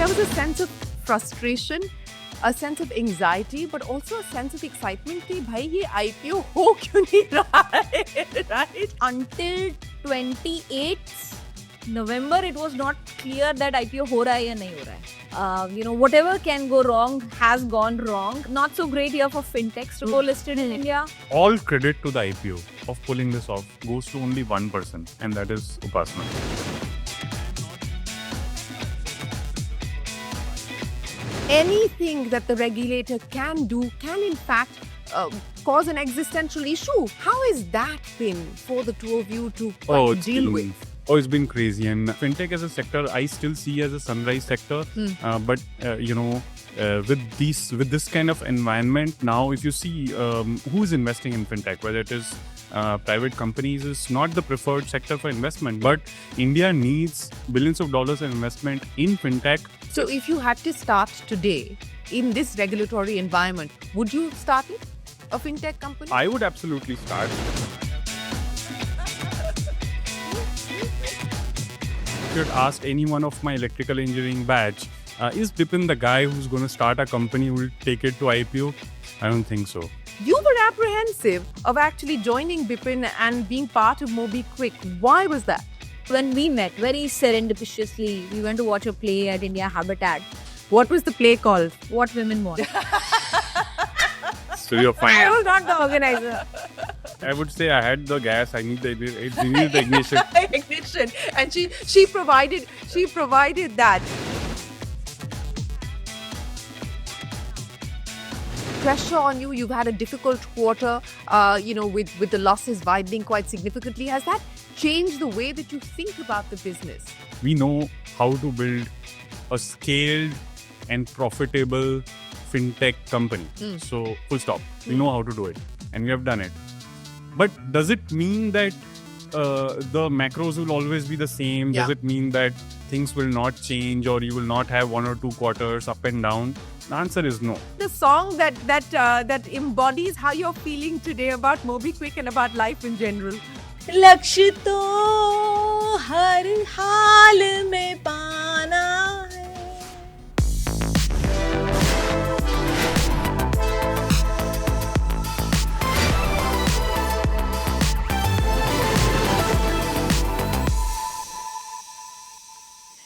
there was a sense of frustration, a sense of anxiety, but also a sense of excitement कि भाई ये IPO हो क्यों नहीं रहा है, right? Until 28th November, it was not clear that IPO हो रहा है या नहीं हो रहा है. Whatever can go wrong has gone wrong. Not so great year for fintechs to go listed in India. All credit to the IPO of pulling this off goes to only one person, and that is Upasana. Anything that the regulator can do can in fact cause an existential issue. How has that been for the two of you to deal with? It's been crazy. And fintech as a sector, I still see as a sunrise sector. But with this kind of environment now, if you see who is investing in fintech, whether it is private companies, is not the preferred sector for investment. But India needs billions of dollars in investment in fintech. So if you had to start today in this regulatory environment, would you start it? A fintech company? I would absolutely start. If you had asked any one of my electrical engineering batch, is Bipin the guy who's going to start a company who will take it to IPO? I don't think so. You were apprehensive of actually joining Bipin and being part of MobiKwik. Why was that? When we met, very serendipitously, we went to watch a play at India Habitat. What was the play called? What Women Want. So you're fine. I was not the organizer. I would say I had the gas. I need the ignition. Ignition, and she provided that. Pressure on you. You've had a difficult quarter. With the losses widening quite significantly. Has that changed the way that you think about the business? We know how to build a scaled and profitable fintech company. So full stop. We know how to do it, and we have done it. But does it mean that the macros will always be the same? Yeah. Does it mean that things will not change, or you will not have 1 or 2 quarters up and down? The answer is no. The song that embodies how you're feeling today about MobiKwik and about life in general. लक्ष्य तो हर हाल में पाना है.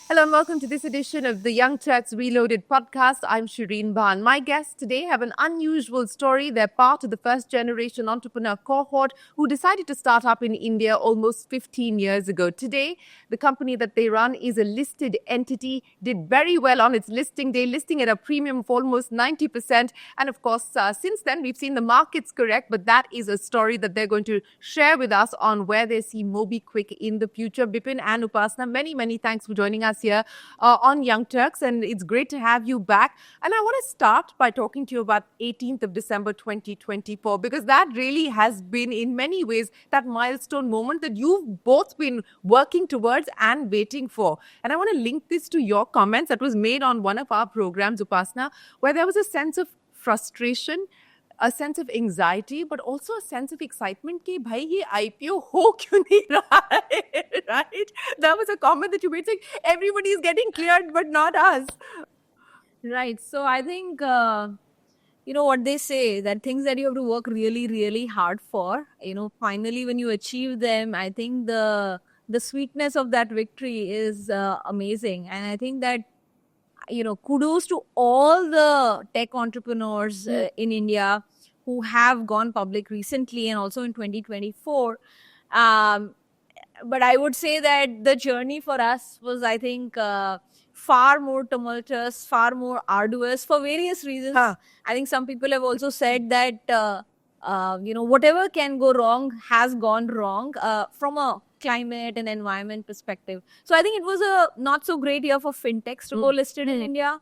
Hello and welcome to this edition of the Young Turks Reloaded podcast. I'm Shireen Bhan. My guests today have an unusual story. They're part of the first generation entrepreneur cohort who decided to start up in India almost 15 years ago. Today, the company that they run is a listed entity, did very well on its listing day, listing at a premium of almost 90%. And of course, since then, we've seen the markets correct, but that is a story that they're going to share with us on where they see MobiKwik in the future. Bipin and Upasana, many thanks for joining us here on Young Turks, and it's great to have you back. And I want to start by talking to you about 18th of December 2024, because that really has been in many ways that milestone moment that you've both been working towards and waiting for. And I want to link this to your comments that was made on one of our programs, Upasana, where there was a sense of frustration, a sense of anxiety, but also a sense of excitement कि भाई ये IPO हो क्यों नहीं रहा है, right? That was a comment that you made saying everybody is getting cleared but not us. Right. So I think, what they say, that things that you have to work really, really hard for, finally when you achieve them, I think the sweetness of that victory is amazing. And I think that, kudos to all the tech entrepreneurs in India who have gone public recently and also in 2024. But I would say that the journey for us was, I think, far more tumultuous, far more arduous for various reasons. I think some people have also said that, whatever can go wrong has gone wrong from a climate and environment perspective. So I think it was a not so great year for fintechs to go listed in India.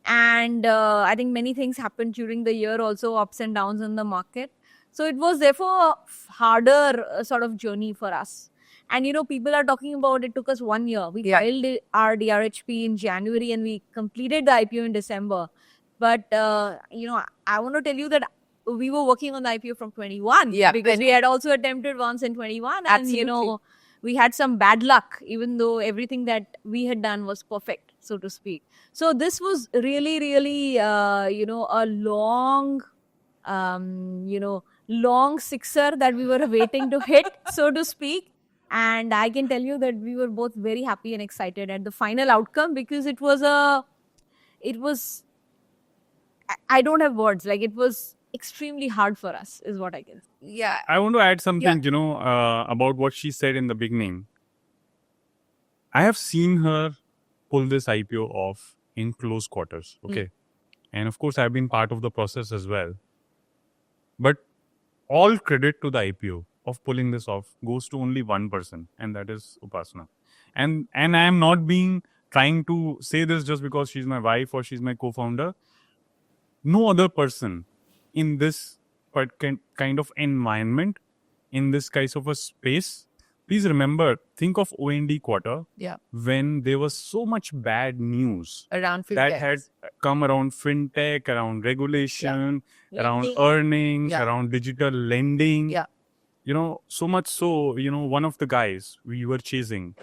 And I think many things happened during the year, also ups and downs in the market. So it was therefore a harder sort of journey for us. And, people are talking about it took us 1 year. We filed our DRHP in January and we completed the IPO in December. But, I want to tell you that we were working on the IPO from 21 because we had also attempted once in 21. Absolutely. And, we had some bad luck, even though everything that we had done was perfect. so to speak. So this was really, really, a long, long sixer that we were waiting to hit, so to speak. And I can tell you that we were both very happy and excited at the final outcome, because it was I don't have words. Like, it was extremely hard for us, is what I can say. Yeah. I want to add something, about what she said in the beginning. I have seen her pull this IPO off in close quarters. Okay. And of course, I've been part of the process as well. But all credit to the IPO of pulling this off goes to only one person, and that is Upasana. And I am not trying to say this just because she's my wife or she's my co-founder. No other person in this kind of environment, in this kind of a space. Please remember, think of OND quarter, Yeah. when there was so much bad news Around 50. that had come around fintech, around regulation, around Lending. earnings, Yeah. around digital lending. Yeah. So much so, one of the guys we were chasing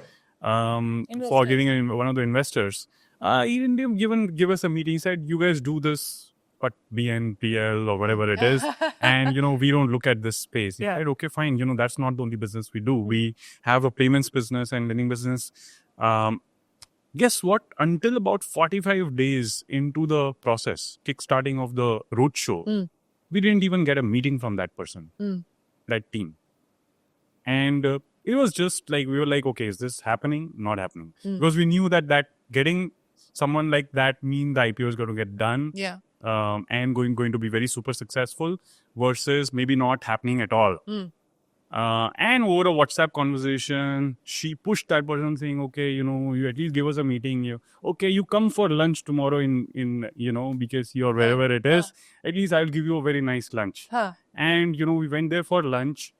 for Investors. giving one of the investors, he didn't even give us a meeting. He said, you guys do this, but BNPL or whatever it is, and we don't look at this space. He Yeah. said, okay, fine, that's not the only business we do. We have a payments business and lending business. Guess what? Until about 45 days into the process, kickstarting of the roadshow, we didn't even get a meeting from that person, that team. And it was just like, we were like, okay, is this happening? Not happening. Because we knew that getting someone like that mean the IPO is going to get done. Yeah. And going to be very super successful versus maybe not happening at all. And over a WhatsApp conversation, she pushed that person saying, okay, you at least give us a meeting. You come for lunch tomorrow in BKC or wherever it is. At least I'll give you a very nice lunch. Huh. And, we went there for lunch,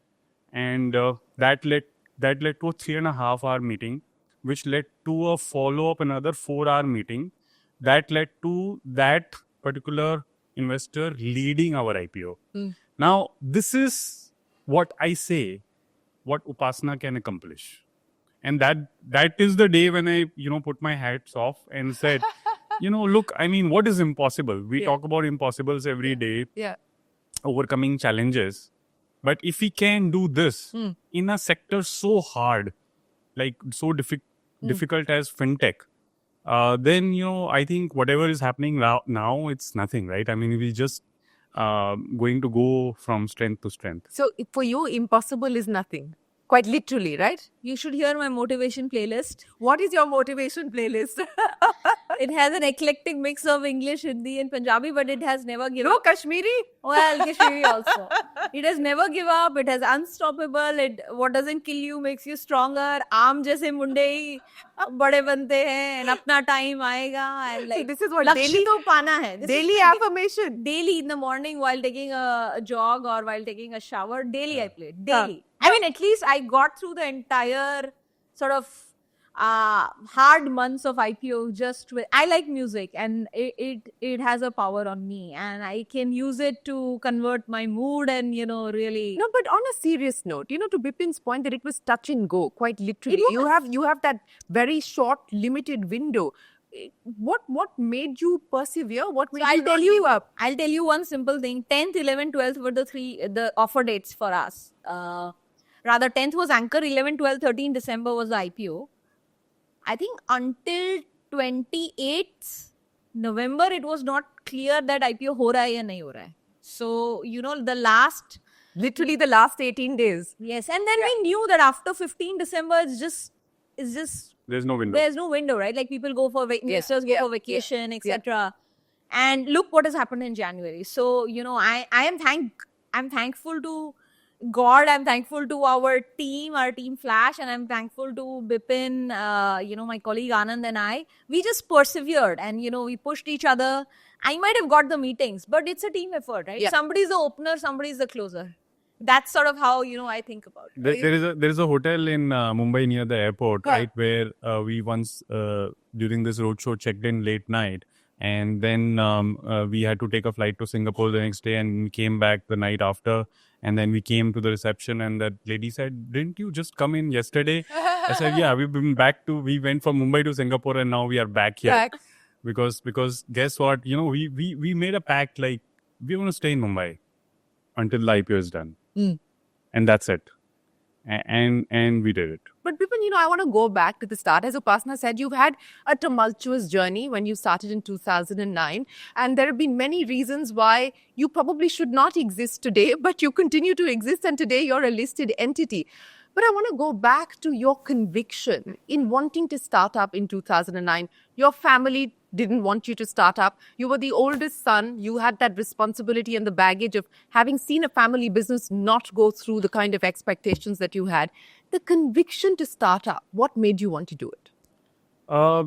and that led to a 3.5-hour meeting, which led to a follow-up, another 4-hour meeting. That led to that particular investor leading our IPO. Now, this is what I say, what Upasana can accomplish. And that is the day when I, put my hats off and said, look, I mean, what is impossible? We talk about impossibles every day, Yeah. overcoming challenges. But if we can do this in a sector so hard, like so difficult as fintech, then, I think whatever is happening now, it's nothing, right? I mean, we just going to go from strength to strength. So for you, impossible is nothing. Quite literally, right? You should hear my motivation playlist. What is your motivation playlist? It has an eclectic mix of English, Hindi, and Punjabi, but it has never given No up. Kashmiri? Well, Kashmiri also. It has never give up. It has unstoppable. What doesn't kill you makes you stronger. आम जैसे मुंडे ही बड़े बनते हैं, and अपना time आएगा. And like, this is what लक्ष्य daily- तो पाना है. This is Daily affirmation. daily in the morning while taking a jog or while taking a shower. Daily I played. Daily. I mean, at least I got through the entire sort of hard months of IPO just with. I like music, and it has a power on me, and I can use it to convert my mood and really. No, but on a serious note, to Bipin's point that it was touch and go, quite literally. It was. You have that very short, limited window. What made you persevere? What made you not give up? I'll tell you one simple thing. 10th, 11th, 12th were the offer dates for us. Rather, 10th was Anchor, 11th, 12th, 13th December was the IPO. I think until 28th November, it was not clear that IPO ho raha hai ya nahi ho raha hai. So, the last... Literally the last 18 days. Yes, and then we knew that after 15 December, it's just There's no window. there's no window, right? Like people go for investors go for vacation, etc. And look what has happened in January. So I'm thankful to God. I'm thankful to our team Flash, and I'm thankful to Bipin, my colleague Anand and I. We just persevered, and we pushed each other. I might have got the meetings, but it's a team effort, right? Yeah. Somebody's the opener, somebody's the closer. That's sort of how I think about it. There is a hotel in Mumbai near the airport, Huh. right, where we once during this roadshow checked in late night, And then we had to take a flight to Singapore the next day, and we came back the night after. And then we came to the reception, and that lady said, "Didn't you just come in yesterday?" I said, "Yeah, we went from Mumbai to Singapore, and now we are back here." Back. Because guess what? We made a pact, like, we're going to stay in Mumbai until the IPO is done. And that's it. And we did it. But Bipin, I want to go back to the start. As Upasana said, you've had a tumultuous journey when you started in 2009. And there have been many reasons why you probably should not exist today, but you continue to exist. And today you're a listed entity. But I want to go back to your conviction in wanting to start up in 2009. Your family didn't want you to start up. You were the oldest son. You had that responsibility and the baggage of having seen a family business not go through the kind of expectations that you had. The conviction to start up, what made you want to do it?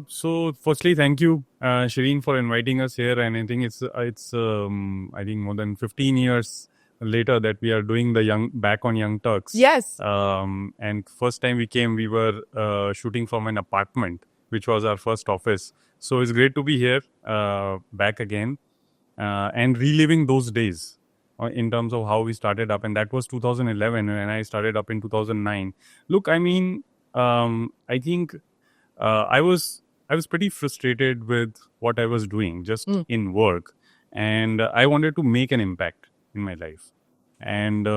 So firstly, thank you, Shireen, for inviting us here. And I think it's I think more than 15 years later that we are doing the back on Young Turks. Yes. And first time we came, we were shooting from an apartment, which was our first office. So it's great to be here, back again, and reliving those days in terms of how we started up. And that was 2011, and I started up in 2009. Look, I mean, I think I was pretty frustrated with what I was doing just in work, and I wanted to make an impact in my life. And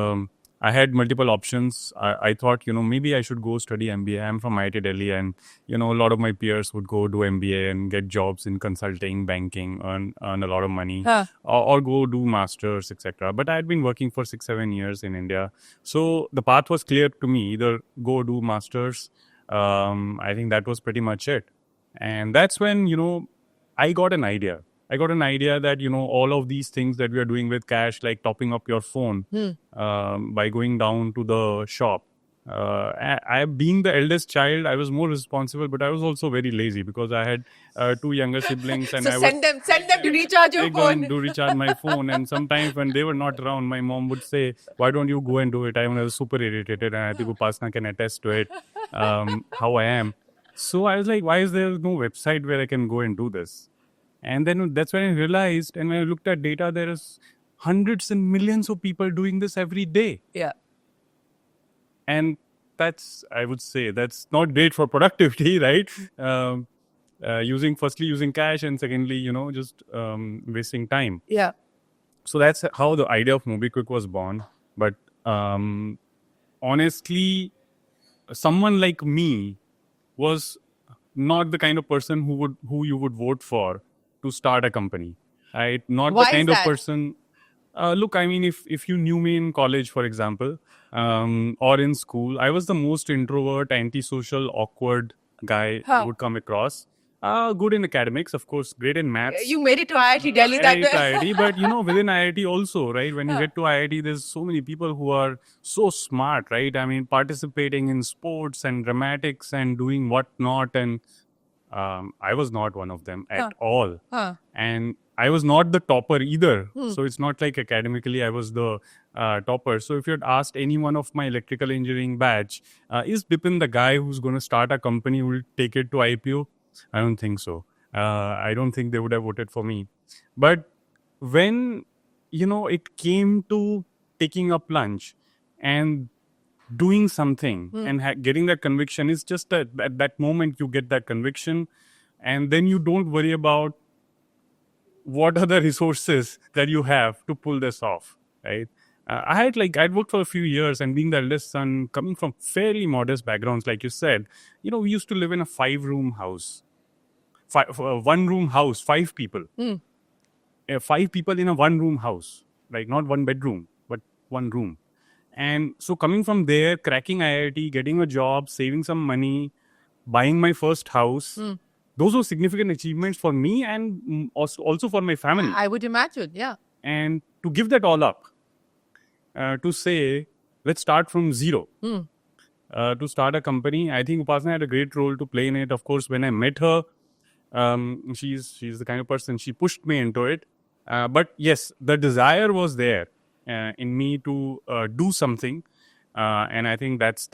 I had multiple options. I thought, maybe I should go study MBA. I'm from IIT Delhi, and, a lot of my peers would go do MBA and get jobs in consulting, banking, earn a lot of money, or go do masters, etc. But I had been working for 6-7 years in India. So the path was clear to me, either go do masters. I think that was pretty much it. And that's when, I got an idea. That, all of these things that we are doing with cash, like topping up your phone by going down to the shop. I being the eldest child, I was more responsible, but I was also very lazy because I had 2 younger siblings, and So send them to recharge your phone. To recharge my phone. And sometimes when they were not around, my mom would say, "Why don't you go and do it?" I was super irritated, and I think Upasana can attest to it, how I am. So I was like, why is there no website where I can go and do this? And then that's when I realized, and when I looked at data, there is hundreds and millions of people doing this every day. Yeah. And I would say, that's not great for productivity, right? Firstly using cash, and secondly, just wasting time. Yeah. So that's how the idea of MobiKwik was born. But honestly, someone like me was not the kind of person who you would vote for to start a company. Right? Not Why the kind is of that? person. Look, I mean, if you knew me in college, for example, or in school, I was the most introvert, antisocial, awkward guy you would come across. Good in academics, of course, great in maths. You made it to IIT Delhi that Right, IIT, but within IIT also, right? When you get to IIT, there's so many people who are so smart, right? I mean, participating in sports and dramatics and doing whatnot, and I was not one of them at all. And I was not the topper either. So it's not like academically I was the topper. So if you had asked any one of my electrical engineering batch, is Bipin the guy who's going to start a company who will take it to IPO? I don't think so. I don't think they would have voted for me. But when, it came to taking a plunge and doing something and getting that conviction, is just that at that moment you get that conviction, and then you don't worry about what are the resources that you have to pull this off, right? I'd worked for a few years, and being the eldest son, coming from fairly modest backgrounds, like you said, we used to live in a 5-room house. 1-room house, 5 people. 5 people in a 1-room house, like not 1 bedroom, but 1 room. And so coming from there, cracking IIT, getting a job, saving some money, buying my first house, those were significant achievements for me and also for my family. I would imagine, yeah. And to give that all up, to say, let's start from zero. To start a company, I think Upasana had a great role to play in it. Of course, when I met her, she's the kind of person, she pushed me into it. But yes, the desire was there in me to do something. And I think that's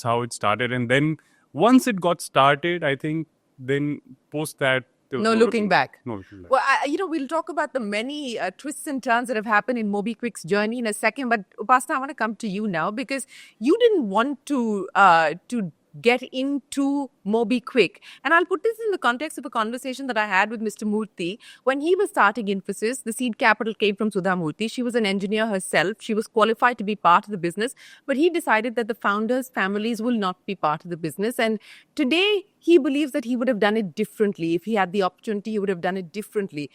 how it started. And then once it got started, I think then post that, was No looking back. No looking back. Well, we'll talk about the many twists and turns that have happened in MobiKwik's journey in a second. But Upasana, I want to come to you now because you didn't want to get into MobiKwik. And I'll put this in the context of a conversation that I had with Mr. Murthy. When he was starting Infosys, the seed capital came from Sudha Murthy. She was an engineer herself. She was qualified to be part of the business. But he decided that the founders' families will not be part of the business. And today, he believes that he would have done it differently. If he had the opportunity, he would have done it differently.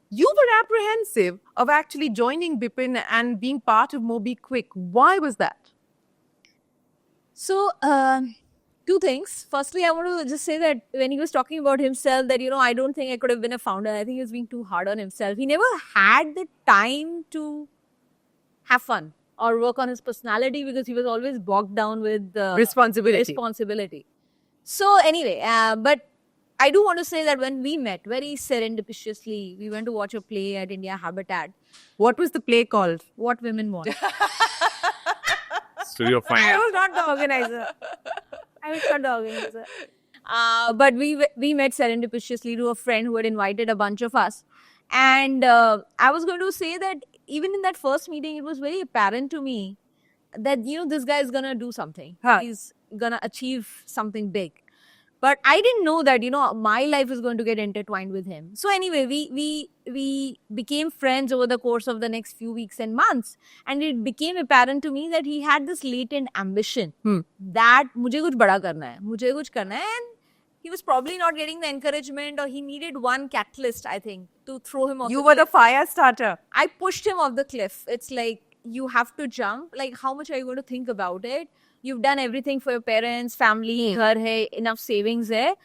You were apprehensive of actually joining Bipin and being part of MobiKwik. Why was that? So, two things. Firstly, I want to just say that when he was talking about himself, that, I don't think I could have been a founder. I think he was being too hard on himself. He never had the time to have fun or work on his personality because he was always bogged down with responsibility. So anyway, but I do want to say that when we met very serendipitously, we went to watch a play at India Habitat. What was the play called? What Women Want. So you're fine. I was not the organizer. But we met serendipitously to a friend who had invited a bunch of us. And I was going to say that even in that first meeting, it was very apparent to me that, this guy is going to do something. He's going to achieve something big. But I didn't know that, my life is going to get intertwined with him. So anyway, we became friends over the course of the next few weeks and months. And it became apparent to me that he had this latent ambition that मुझे कुछ बड़ा करना है, मुझे कुछ करना है. And he was probably not getting the encouragement, or he needed one catalyst, I think, to throw him off. You were the fire starter. I pushed him off the cliff. It's like, you have to jump. Like, how much are you going to think about it? You've done everything for your parents, family, ghar hai, enough savings hai.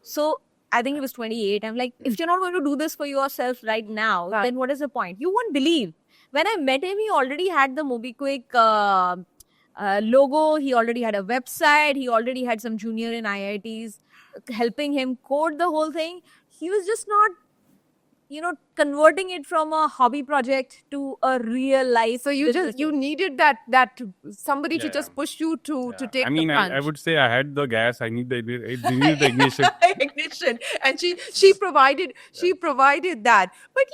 So I think he was 28. I'm like, if you're not going to do this for yourself right now, then what is the point? You won't believe. When I met him, he already had the MobiKwik logo. He already had a website. He already had some junior in IITs helping him code the whole thing. He was just not, converting it from a hobby project to a real life. So you needed that somebody to just push you to take the plunge. I would say I had the gas. I need the ignition. Ignition, and she provided that. But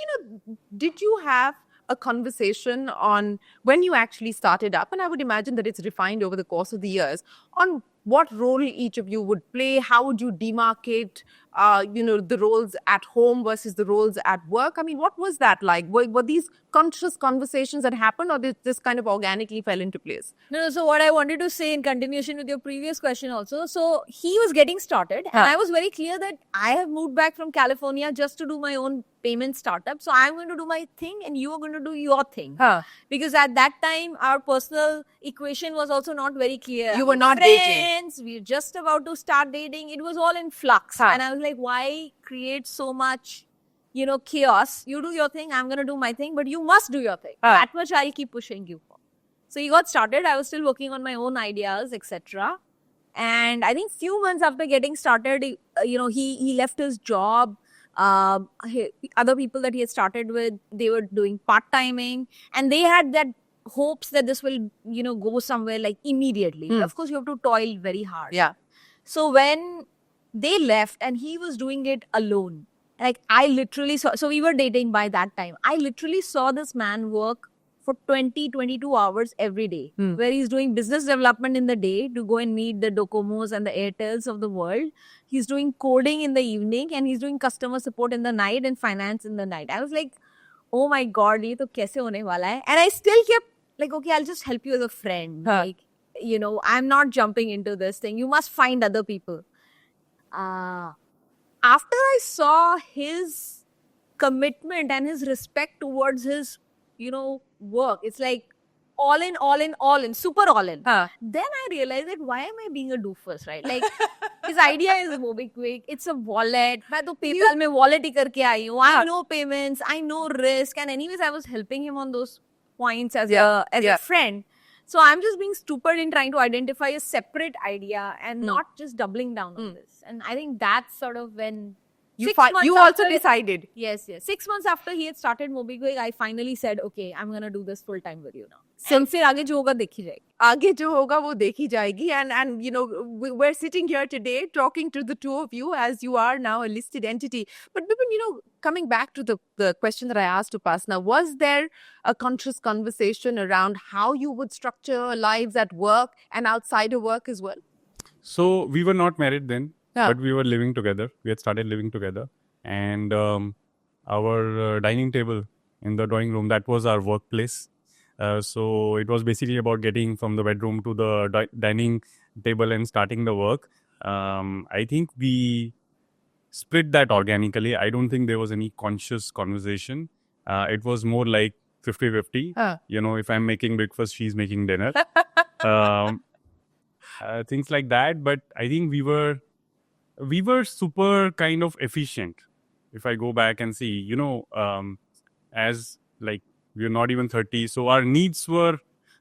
did you have a conversation on when you actually started up? And I would imagine that it's refined over the course of the years on what role each of you would play. How would you demarcate the roles at home versus the roles at work? I mean, what was that like? Were these conscious conversations that happened, or this kind of organically fell into place? No, so what I wanted to say in continuation with your previous question also, so he was getting started and I was very clear that I have moved back from California just to do my own payment startup. So I'm going to do my thing and you are going to do your thing. Because at that time, our personal equation was also not very clear. You were not friends, dating. We were just about to start dating. It was all in flux. And I was like, why create so much, chaos? You do your thing, I'm going to do my thing, but you must do your thing. That much I'll keep pushing you for. So he got started. I was still working on my own ideas, etc. And I think few months after getting started, he left his job. Other people that he had started with, they were doing part-timing, and they had that hopes that this will, go somewhere like immediately. But of course, you have to toil very hard. Yeah. So when they left and he was doing it alone, like I literally saw, so we were dating by that time. I literally saw this man work for 22 hours every day, where he's doing business development in the day to go and meet the Docomos and the Airtels of the world. He's doing coding in the evening and he's doing customer support in the night and finance in the night. I was like, oh my God, ye to kaise hone wala hai? And I still kept like, okay, I'll just help you as a friend. Like, I'm not jumping into this thing. You must find other people. After I saw his commitment and his respect towards his, work, it's like all in, super all in. Then I realized that why am I being a doofus, right? Like, his idea is MobiKwik. It's a wallet. मैं तो PayPal में wallet ही करके आई हूँ. I know payments. I know risk. And anyways, I was helping him on those points as a friend. So I'm just being stupid in trying to identify a separate idea and not just doubling down on this. And I think that's sort of when you also decided. Yes. 6 months after he had started MobiKwik, I finally said, okay, I'm going to do this full time with you now. फिर आगे जो होगा देखी जाएगी. आगे जो होगा वो देखी जाएगी. And you know, we're sitting here today talking to the two of you as you are now a listed entity. But Bipin, you know, coming back to the question that I asked Upasana, was there a conscious conversation around how you would structure lives at work and outside of work as well? So we were not married then, Yeah. but we were living together. We had started living together, and our dining table in the drawing room, that was our workplace. So it was basically about getting from the bedroom to the dining table and starting the work. I think we split that organically. I don't think there was any conscious conversation. It was more like 50-50. You know, if I'm making breakfast, she's making dinner. Things like that. But I think we were super kind of efficient. If I go back and see, you know, as like we're not even 30, so our needs were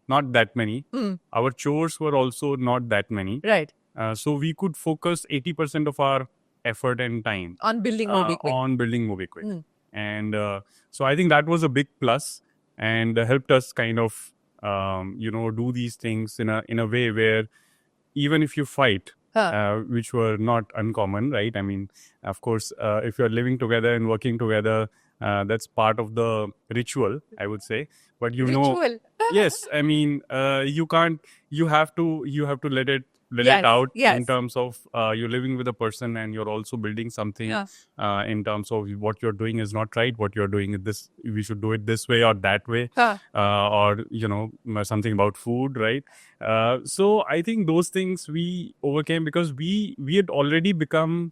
not that many. Our chores were also not that many. Right. So we could focus 80% of our effort and time On building MobiKwik. on building MobiKwik. And so I think that was a big plus and helped us kind of, you know, do these things in a way where even if you fight, which were not uncommon, right? I mean, of course, if you're living together and working together, that's part of the ritual, I would say. But you know, Ritual. yes, I mean, you have to let it Yes, out yes. in terms of you're living with a person and you're also building something. In terms of what you're doing is not right, what you're doing is this, we should do it this way or that way, or you know, something about food, right? So I think those things we overcame because we had already become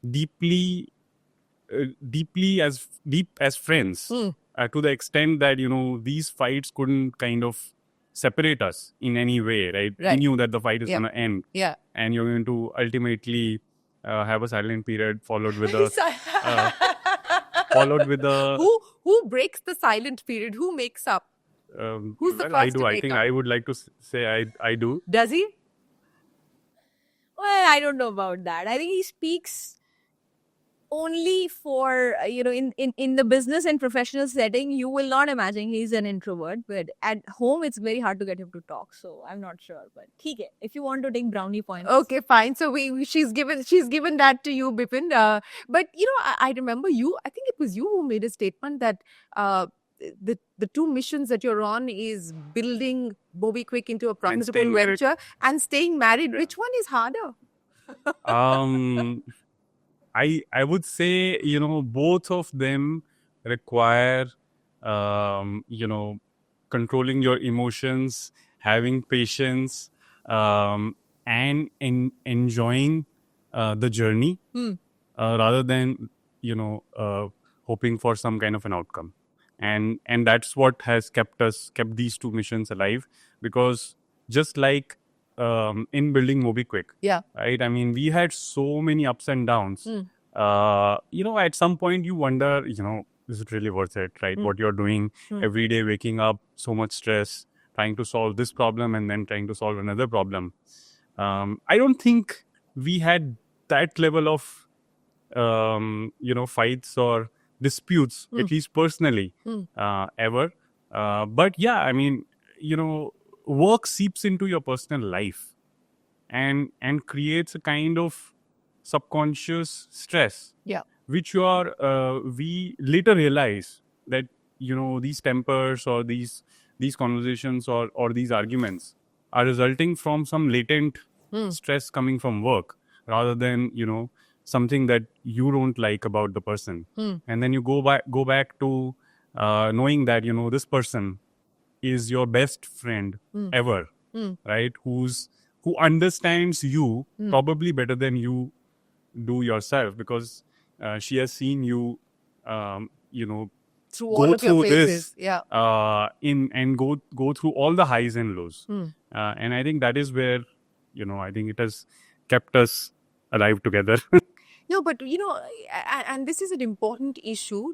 deep as friends, to the extent that, you know, these fights couldn't kind of separate us in any way, right? We knew that the fight is going to end, and you're going to ultimately have a silent period followed with a Who breaks the silent period? Who makes up? Who's the well, I first do. to I make think up? I would like to say I do. Does he? Well, I don't know about that. I think he speaks only for, you know, in the business and professional setting, you will not imagine he's an introvert. But at home, it's very hard to get him to talk. So I'm not sure. But theek hai. If you want to take brownie points. Okay, fine. So she's given that to you, Bipin. But you know, I remember you. I think it was you who made a statement that the two missions that you're on is building MobiKwik into a profitable staying married. venture and staying married. Which one is harder? I would say, you know, both of them require, you know, controlling your emotions, having patience, and enjoying the journey, rather than, you know, hoping for some kind of an outcome. And that's what has kept these two missions alive, because just like in building MobiKwik, right? I mean, we had so many ups and downs. You know, at some point you wonder, you know, is it really worth it, right? What you're doing every day, waking up, so much stress, trying to solve this problem and then trying to solve another problem. I don't think we had that level of, you know, fights or disputes, at least personally, ever. But yeah, I mean, you know, work seeps into your personal life and creates a kind of subconscious stress, which we later realize that, you know, these tempers or these conversations or these arguments are resulting from some latent stress coming from work, rather than, you know, something that you don't like about the person. And then you go back to knowing that, you know, this person is your best friend ever, right? Who understands you probably better than you do yourself, because she has seen you, you know, Through all of your phases. and go through all the highs and lows. And I think that is where, you know, I think it has kept us alive together. No, but you know, and this is an important issue,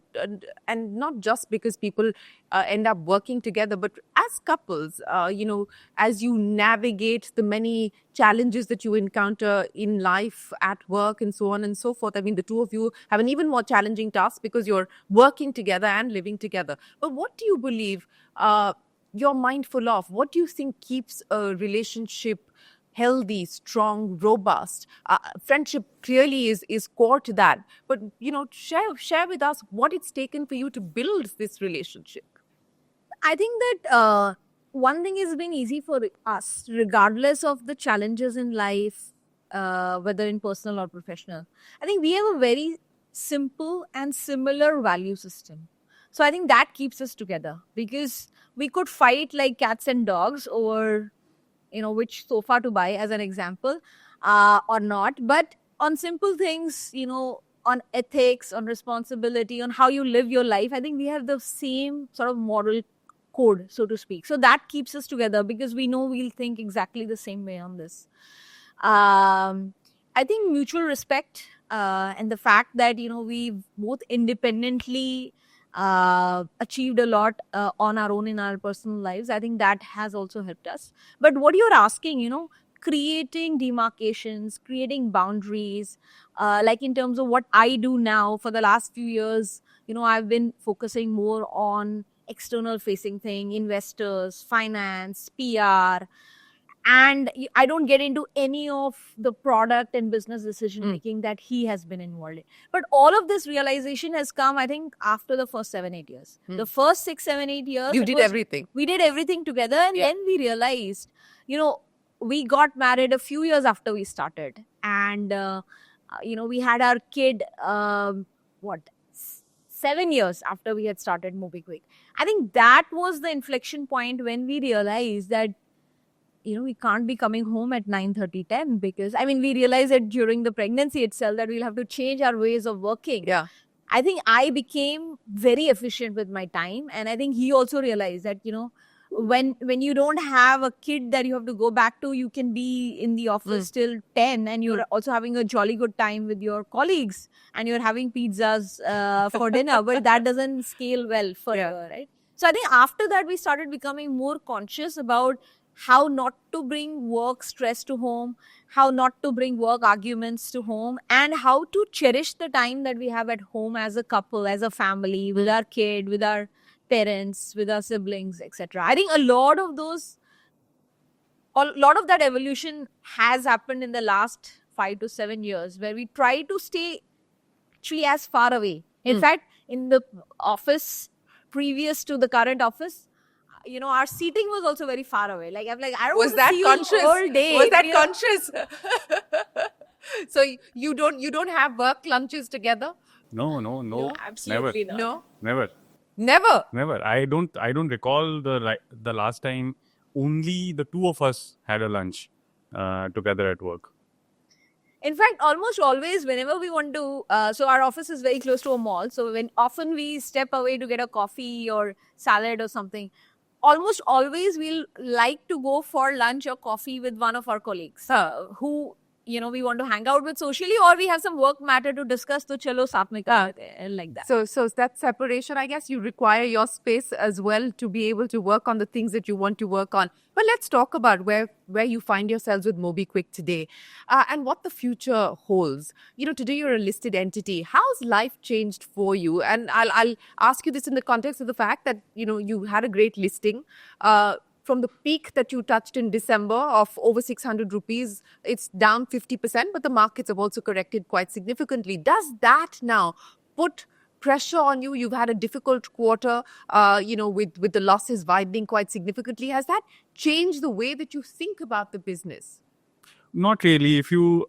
and not just because people end up working together, but as couples, you know, as you navigate the many challenges that you encounter in life, at work, and so on and so forth. I mean, the two of you have an even more challenging task because you're working together and living together. But what do you believe? you're mindful of? What do you think keeps a relationship healthy, strong, robust? Friendship clearly is core to that. But, share with us what it's taken for you to build this relationship. I think that one thing has been easy for us, regardless of the challenges in life, whether in personal or professional. I think we have a very simple and similar value system. So I think that keeps us together, because we could fight like cats and dogs over, which sofa to buy, as an example, or not. But on simple things, on ethics, on responsibility, on how you live your life, I think we have the same sort of moral code, so to speak. So that keeps us together, because we know we'll think exactly the same way on this. I think mutual respect, and the fact that, we've both independently achieved a lot on our own in our personal lives, I think that has also helped us. But what you're asking, creating demarcations, creating boundaries, like in terms of what I do now for the last few years, I've been focusing more on external facing thing, investors, finance, PR, and I don't get into any of the product and business decision making that he has been involved in. But all of this realization has come, I think, after the first 7-8 years. The first 6, 7, 8 years, You did everything. We did everything together, and then we realized, we got married a few years after we started, and we had our kid 7 years after we had started MobiKwik. I think that was the inflection point when we realized that we can't be coming home at 9:30, 10, because we realized that during the pregnancy itself that we'll have to change our ways of working. Yeah. I think I became very efficient with my time, and I think he also realized that, when you don't have a kid that you have to go back to, you can be in the office till 10, and you're also having a jolly good time with your colleagues, and you're having pizzas for dinner, but that doesn't scale well further, right? So I think after that, we started becoming more conscious about how not to bring work stress to home, how not to bring work arguments to home, and how to cherish the time that we have at home as a couple, as a family, with our kid, with our parents, with our siblings, etc. I think a lot of that evolution has happened in the last 5 to 7 years, where we try to stay actually as far away. In fact, in the office previous to the current office, our seating was also very far away. I don't want to see you all day. Was that conscious? So you don't have work lunches together? No. Absolutely Never. not. Never. Never. I don't recall the last time only the two of us had a lunch together at work. In fact, almost always, whenever we want to, so our office is very close to a mall. So often we step away to get a coffee or salad or something, almost always we'll like to go for lunch or coffee with one of our colleagues who we want to hang out with socially, or we have some work matter to discuss, to chalo saath mein kar lete hain, like that. So that separation, I guess you require your space as well to be able to work on the things that you want to work on. But let's talk about where you find yourselves with MobiKwik today, and what the future holds. Today you're a listed entity. How's life changed for you? And I'll ask you this in the context of the fact that you had a great listing. From the peak that you touched in December of over 600 rupees, it's down 50%, but the markets have also corrected quite significantly. Does that now put pressure on you? You've had a difficult quarter, with the losses widening quite significantly. Has that changed the way that you think about the business? Not really. If you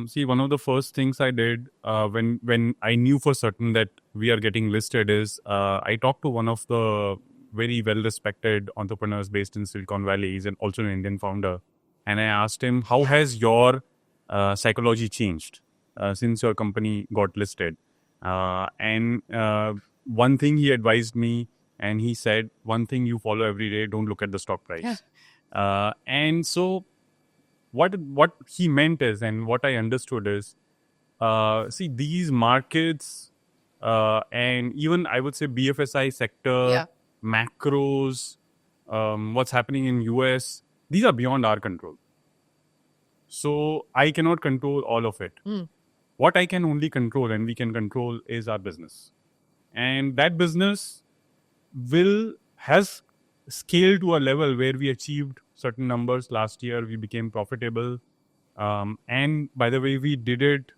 see, one of the first things I did when I knew for certain that we are getting listed is I talked to one of the very well-respected entrepreneurs based in Silicon Valley. He's also an Indian founder. And I asked him, how has your psychology changed since your company got listed? And one thing he advised me, and he said, one thing you follow every day, don't look at the stock price. Yeah. And so what he meant is, and what I understood is, see, these markets and even I would say BFSI sector, macros, what's happening in US, these are beyond our control. So I cannot control all of it. What I can only control and we can control is our business. And that business has scale to a level where we achieved certain numbers. Last year, we became profitable. And by the way, we did it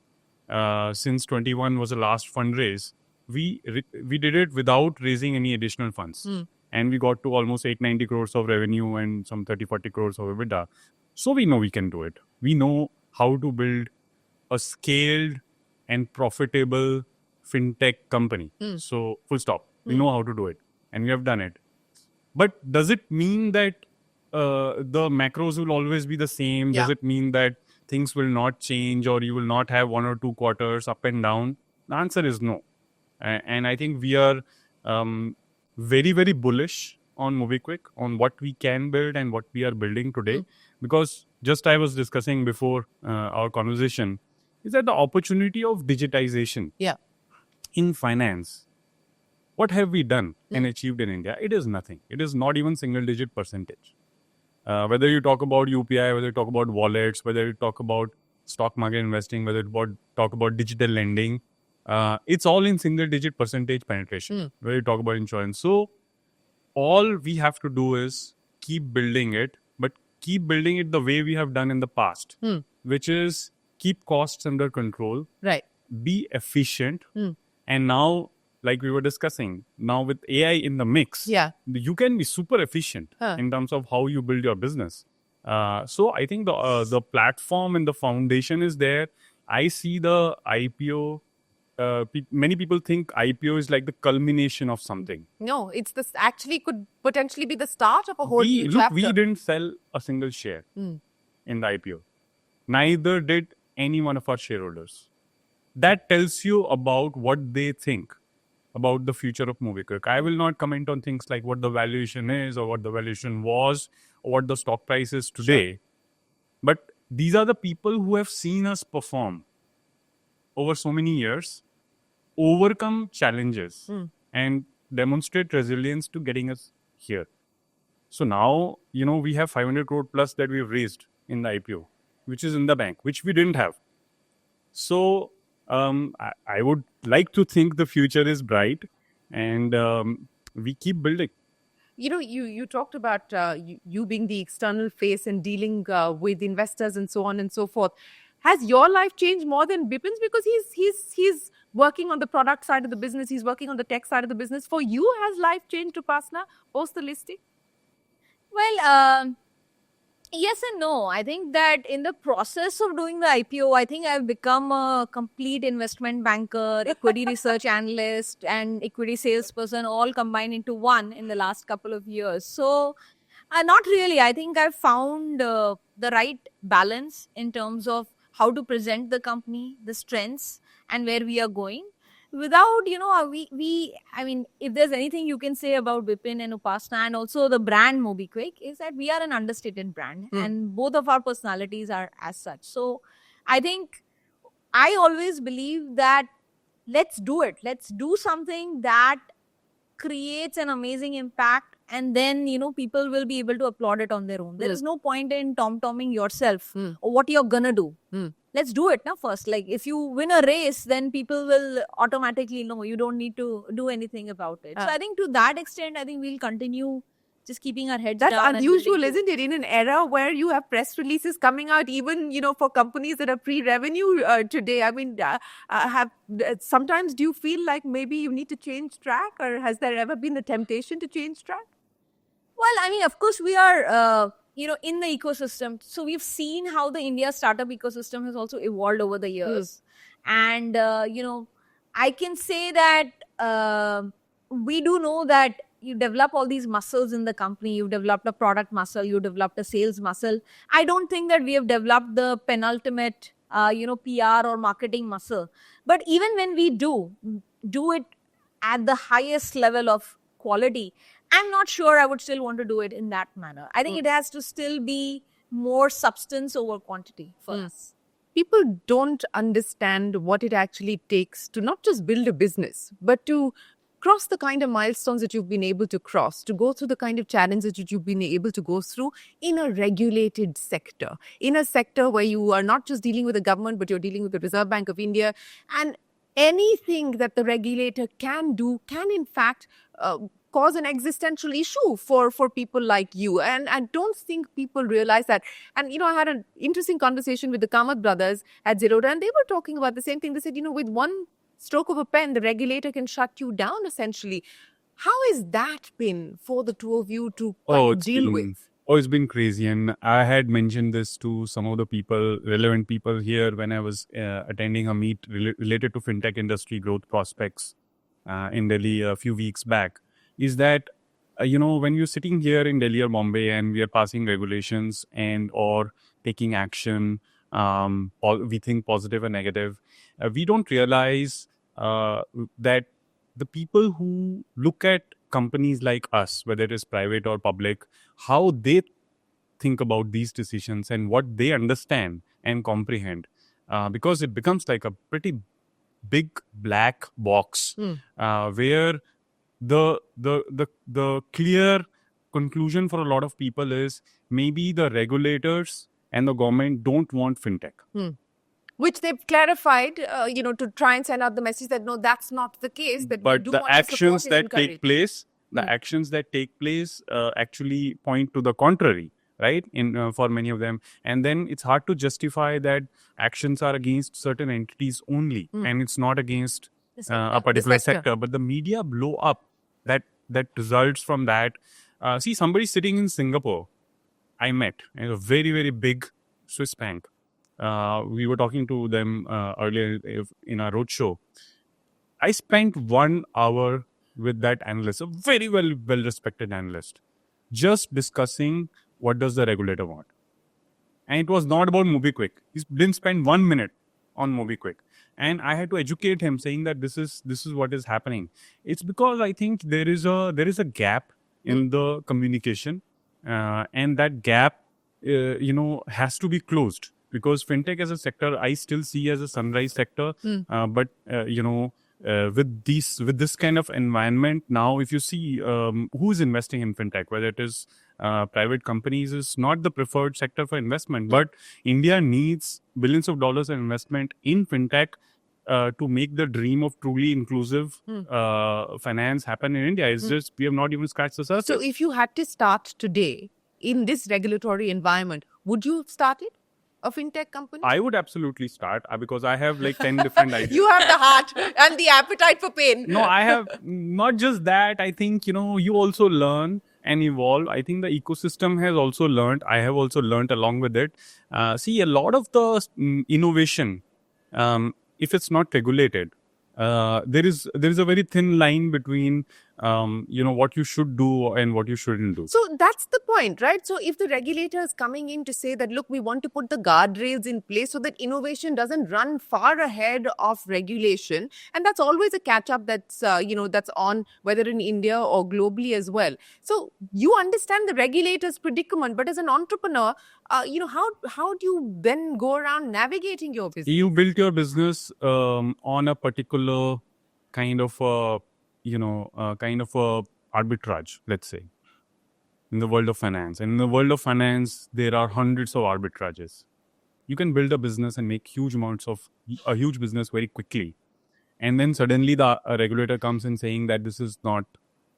since 21 was the last fundraise. We did it without raising any additional funds. And we got to almost 890 crores of revenue and some 30-40 crores of EBITDA. So we know we can do it. We know how to build a scaled and profitable fintech company. So full stop. We know how to do it. And we have done it. But does it mean that the macros will always be the same? Does it mean that things will not change or you will not have 1 or 2 quarters up and down? The answer is no. And I think we are very, very bullish on MobiKwik, on what we can build and what we are building today. Because just I was discussing before our conversation, is that the opportunity of digitization in finance, what have we done and achieved in India? It is nothing. It is not even single-digit percentage. Whether you talk about UPI, whether you talk about wallets, whether you talk about stock market investing, whether you talk about digital lending, it's all in single-digit percentage penetration. Whether you talk about insurance. So all we have to do is keep building it, but keep building it the way we have done in the past, which is keep costs under control, be efficient, and now, like we were discussing, now with AI in the mix, you can be super efficient in terms of how you build your business. So I think the platform and the foundation is there. I see the IPO. Many people think IPO is like the culmination of something. No, it's this actually could potentially be the start of a whole new chapter. We didn't sell a single share in the IPO. Neither did any one of our shareholders. That tells you about what they think about the future of MobiKwik. I will not comment on things like what the valuation is or what the valuation was or what the stock price is today. But these are the people who have seen us perform over so many years, overcome challenges and demonstrate resilience to getting us here. So now, we have 500 crore plus that we've raised in the IPO, which is in the bank, which we didn't have. So I would like to think the future is bright and we keep building. You talked about you being the external face and dealing with investors and so on and so forth. Has your life changed more than Bipin's? Because he's working on the product side of the business. He's working on the tech side of the business. For you, has life changed, Upasana, post the listing? Well, yes and no. I think that in the process of doing the IPO, I think I've become a complete investment banker, equity research analyst, and equity salesperson all combined into one in the last couple of years. So, not really. I think I've found the right balance in terms of how to present the company, the strengths, and where we are going. Without, I mean, if there's anything you can say about Bipin and Upasana and also the brand MobiKwik is that we are an understated brand and both of our personalities are as such. So I think I always believe that let's do it. Let's do something that creates an amazing impact and then, people will be able to applaud it on their own. There is no point in tom-tomming yourself or what you're gonna do. Let's do it now first. Like if you win a race, then people will automatically know you don't need to do anything about it. So I think to that extent, I think we'll continue just keeping our heads down. That's unusual, isn't it? In an era where you have press releases coming out, even, for companies that are pre-revenue today. I mean, sometimes do you feel like maybe you need to change track, or has there ever been the temptation to change track? Well, I mean, of course, we are, in the ecosystem. So we've seen how the India startup ecosystem has also evolved over the years. And, I can say that we do know that you develop all these muscles in the company. You've developed a product muscle. You developed a sales muscle. I don't think that we have developed the penultimate, PR or marketing muscle. But even when we do it at the highest level of quality, I'm not sure I would still want to do it in that manner. I think it has to still be more substance over quantity for us. People don't understand what it actually takes to not just build a business, but to cross the kind of milestones that you've been able to cross, to go through the kind of challenges that you've been able to go through in a regulated sector, in a sector where you are not just dealing with the government, but you're dealing with the Reserve Bank of India. And anything that the regulator can do can, in fact, cause an existential issue for people like you. And I don't think people realize that. And, I had an interesting conversation with the Kamath brothers at Zerodha, and they were talking about the same thing. They said, with one stroke of a pen, the regulator can shut you down, essentially. How has that been for the two of you to deal with? Oh, it's been crazy. And I had mentioned this to some of the relevant people here when I was attending a meet related to fintech industry growth prospects in Delhi a few weeks back. Is that, when you're sitting here in Delhi or Bombay and we are passing regulations and or taking action, we think positive and negative, we don't realize that the people who look at companies like us, whether it is private or public, how they think about these decisions and what they understand and comprehend, because it becomes like a pretty big black box where the clear conclusion for a lot of people is maybe the regulators and the government don't want fintech. Which they've clarified, to try and send out the message that no, that's not the case. That but we do the want actions to support that take place, actually point to the contrary, right? For many of them, and then it's hard to justify that actions are against certain entities only, and it's not against a particular sector. But the media blow up that results from that. See, somebody sitting in Singapore, I met, a very, very big Swiss bank. We were talking to them earlier in our roadshow. I spent 1 hour with that analyst, a very well-respected analyst, just discussing what does the regulator want. And it was not about MobiKwik. He didn't spend 1 minute on MobiKwik. And I had to educate him, saying that this is what is happening. It's because I think there is a gap in the communication, and that gap, has to be closed. Because fintech as a sector, I still see as a sunrise sector. But with this kind of environment now, if you see who is investing in fintech, whether it is private companies, is not the preferred sector for investment. But India needs billions of dollars in investment in fintech to make the dream of truly inclusive finance happen in India. It's just we have not even scratched the surface. So if you had to start today in this regulatory environment, would you have started a fintech company? I would absolutely start because I have like 10 different ideas. You have the heart and the appetite for pain. No, I have not just that. I think, you also learn and evolve. I think the ecosystem has also learned. I have also learned along with it. See, a lot of the innovation, if it's not regulated, there is a very thin line between what you should do and what you shouldn't do. So that's the point, right? So if the regulator is coming in to say that, look, we want to put the guardrails in place so that innovation doesn't run far ahead of regulation, and that's always a catch-up that's that's on, whether in India or globally as well. So you understand the regulator's predicament, but as an entrepreneur, how do you then go around navigating your business? You built your business on a particular kind of arbitrage, let's say, in the world of finance. And in the world of finance, there are hundreds of arbitrages. You can build a business and make huge amounts of a huge business very quickly. And then suddenly the regulator comes in saying that this is not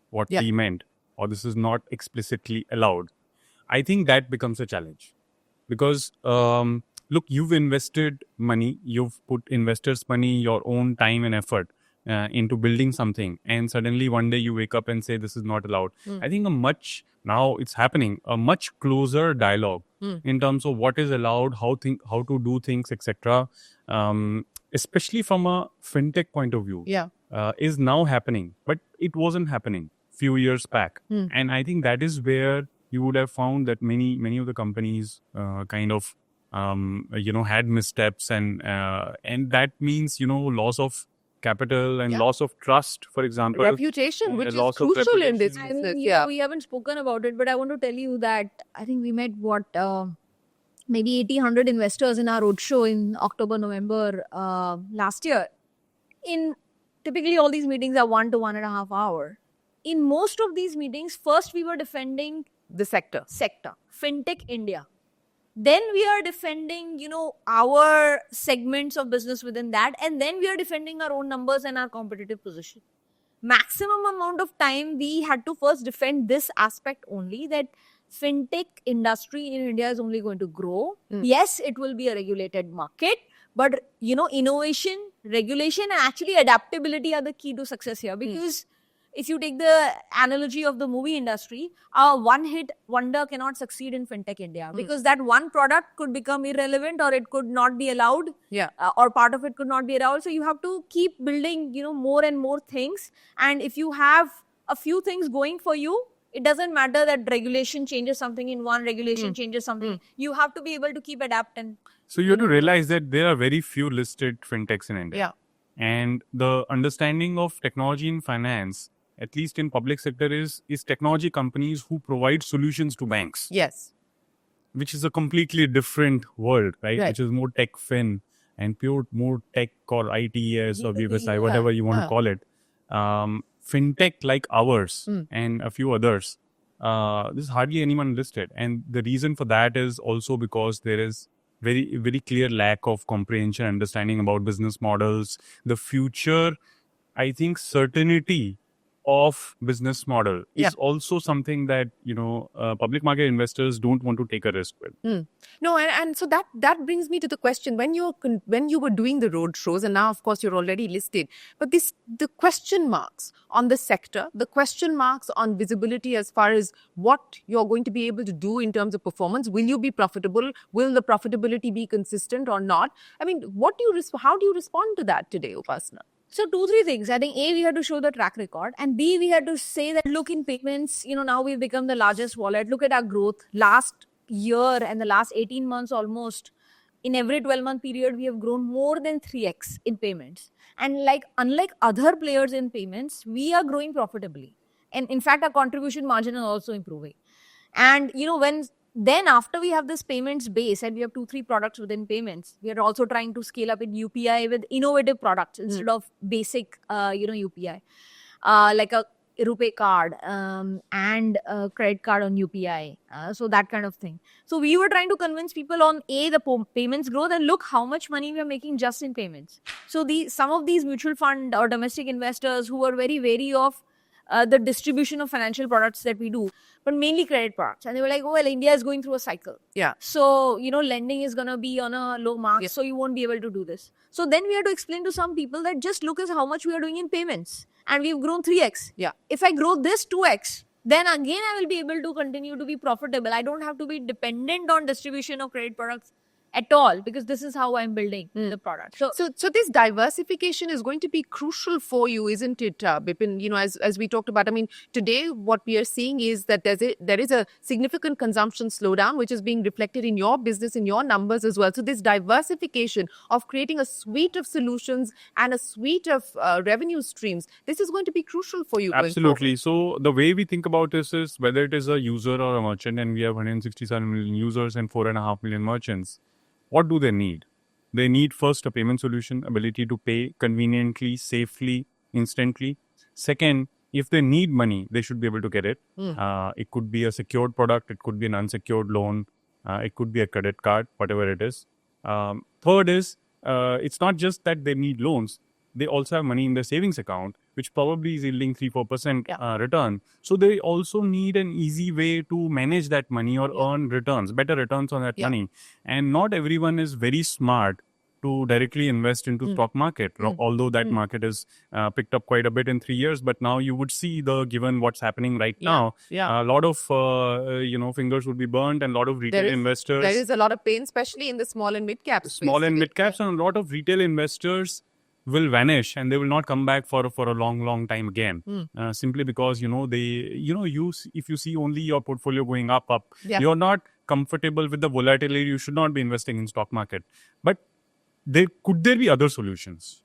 what we meant, or this is not explicitly allowed. I think that becomes a challenge. Because, look, you've invested money, you've put investors' money, your own time and effort into building something, and suddenly one day you wake up and say this is not allowed. I think now it's happening, a much closer dialogue in terms of what is allowed, how to do things, etc. Especially from a fintech point of view, is now happening, but it wasn't happening few years back. And I think that is where you would have found that many of the companies had missteps, and that means loss of capital and loss of trust, for example. Reputation, which is crucial in this business. I mean, we haven't spoken about it, but I want to tell you that I think we met maybe 100 investors in our roadshow in October, November last year. In typically all these meetings are 1 to 1.5 hours. In most of these meetings, first we were defending the sector, fintech India. Then we are defending, our segments of business within that. And then we are defending our own numbers and our competitive position. maximum amount of time we had to first defend this aspect only, that fintech industry in India is only going to grow. Yes, it will be a regulated market, but innovation, regulation, and actually adaptability are the key to success here. Because if you take the analogy of the movie industry, a one-hit wonder cannot succeed in fintech India, because that one product could become irrelevant, or it could not be allowed, or part of it could not be allowed. So you have to keep building, more and more things. And if you have a few things going for you, it doesn't matter that regulation changes something in one, regulation changes something. You have to be able to keep adapting. So you have to realize that there are very few listed fintechs in India. Yeah. And the understanding of technology in finance, at least in public sector, is technology companies who provide solutions to banks. Yes. Which is a completely different world, right? Right. Which is more tech fin and more tech or ITES or BFSI, whatever you want to call it. Fintech like ours and a few others, there's hardly anyone listed. And the reason for that is also because there is very, very clear lack of comprehension, understanding about business models, the future. I think certainty of business model is also something that public market investors don't want to take a risk with. No, and so that brings me to the question: when you were doing the road shows, and now of course you're already listed, but the question marks on the sector, the question marks on visibility as far as what you're going to be able to do in terms of performance. Will you be profitable? Will the profitability be consistent or not? I mean, how do you respond to that today, Upasana? So 2-3 things. I think A, we had to show the track record, and B, we had to say that look, in payments, now we've become the largest wallet. Look at our growth last year and the last 18 months almost. In every 12-month period, we have grown more than 3x in payments. And unlike other players in payments, we are growing profitably. And in fact, our contribution margin is also improving. And then after we have this payments base and we have 2-3 products within payments, we are also trying to scale up in UPI with innovative products instead of basic, UPI, like a RuPay card and a credit card on UPI. So that kind of thing. So we were trying to convince people on the payments growth, and look how much money we are making just in payments. So some of these mutual fund or domestic investors who are very wary of the distribution of financial products that we do, but mainly credit products. And they were like, oh, well, India is going through a cycle. Yeah. So, lending is going to be on a low mark. Yeah. So you won't be able to do this. So then we had to explain to some people that just look at how much we are doing in payments. And we've grown 3x. Yeah. If I grow this 2x, then again, I will be able to continue to be profitable. I don't have to be dependent on distribution of credit products at all, because this is how I'm building the product. So this diversification is going to be crucial for you, isn't it, Bipin? As we talked about, I mean, today what we are seeing is that there is a significant consumption slowdown, which is being reflected in your business, in your numbers as well. So this diversification of creating a suite of solutions and a suite of revenue streams, this is going to be crucial for you. Absolutely. So the way we think about this is whether it is a user or a merchant, and we have 167 million users and 4.5 million merchants. What do they need? They need first a payment solution, ability to pay conveniently, safely, instantly. Second, if they need money, they should be able to get it. It could be a secured product. It could be an unsecured loan. It could be a credit card, whatever it is. Third is, it's not just that they need loans. They also have money in their savings account, which probably is yielding 3-4% return. So they also need an easy way to manage that money or earn returns, better returns on that money. And not everyone is very smart to directly invest into stock market, although that market is picked up quite a bit in 3 years. But now you would see given what's happening right now, a lot of fingers would be burnt, and a lot of retail investors. There is a lot of pain, especially in the small and mid caps. Small and mid caps, and a lot of retail investors will vanish, and they will not come back for a long time again. Simply because if you see only your portfolio going up, you're not comfortable with the volatility. You should not be investing in stock market. But could there be other solutions?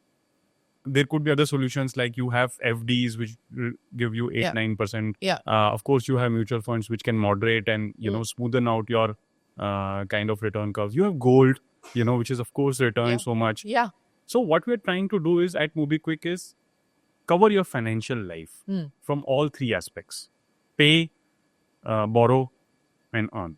There could be other solutions, like you have FDs which give you 8-9%. Of course, you have mutual funds which can moderate and smoothen out your kind of return curves. You have gold, which is of course return so much. So what we're trying to do is at MobiKwik is cover your financial life from all 3 aspects: pay, borrow, and earn.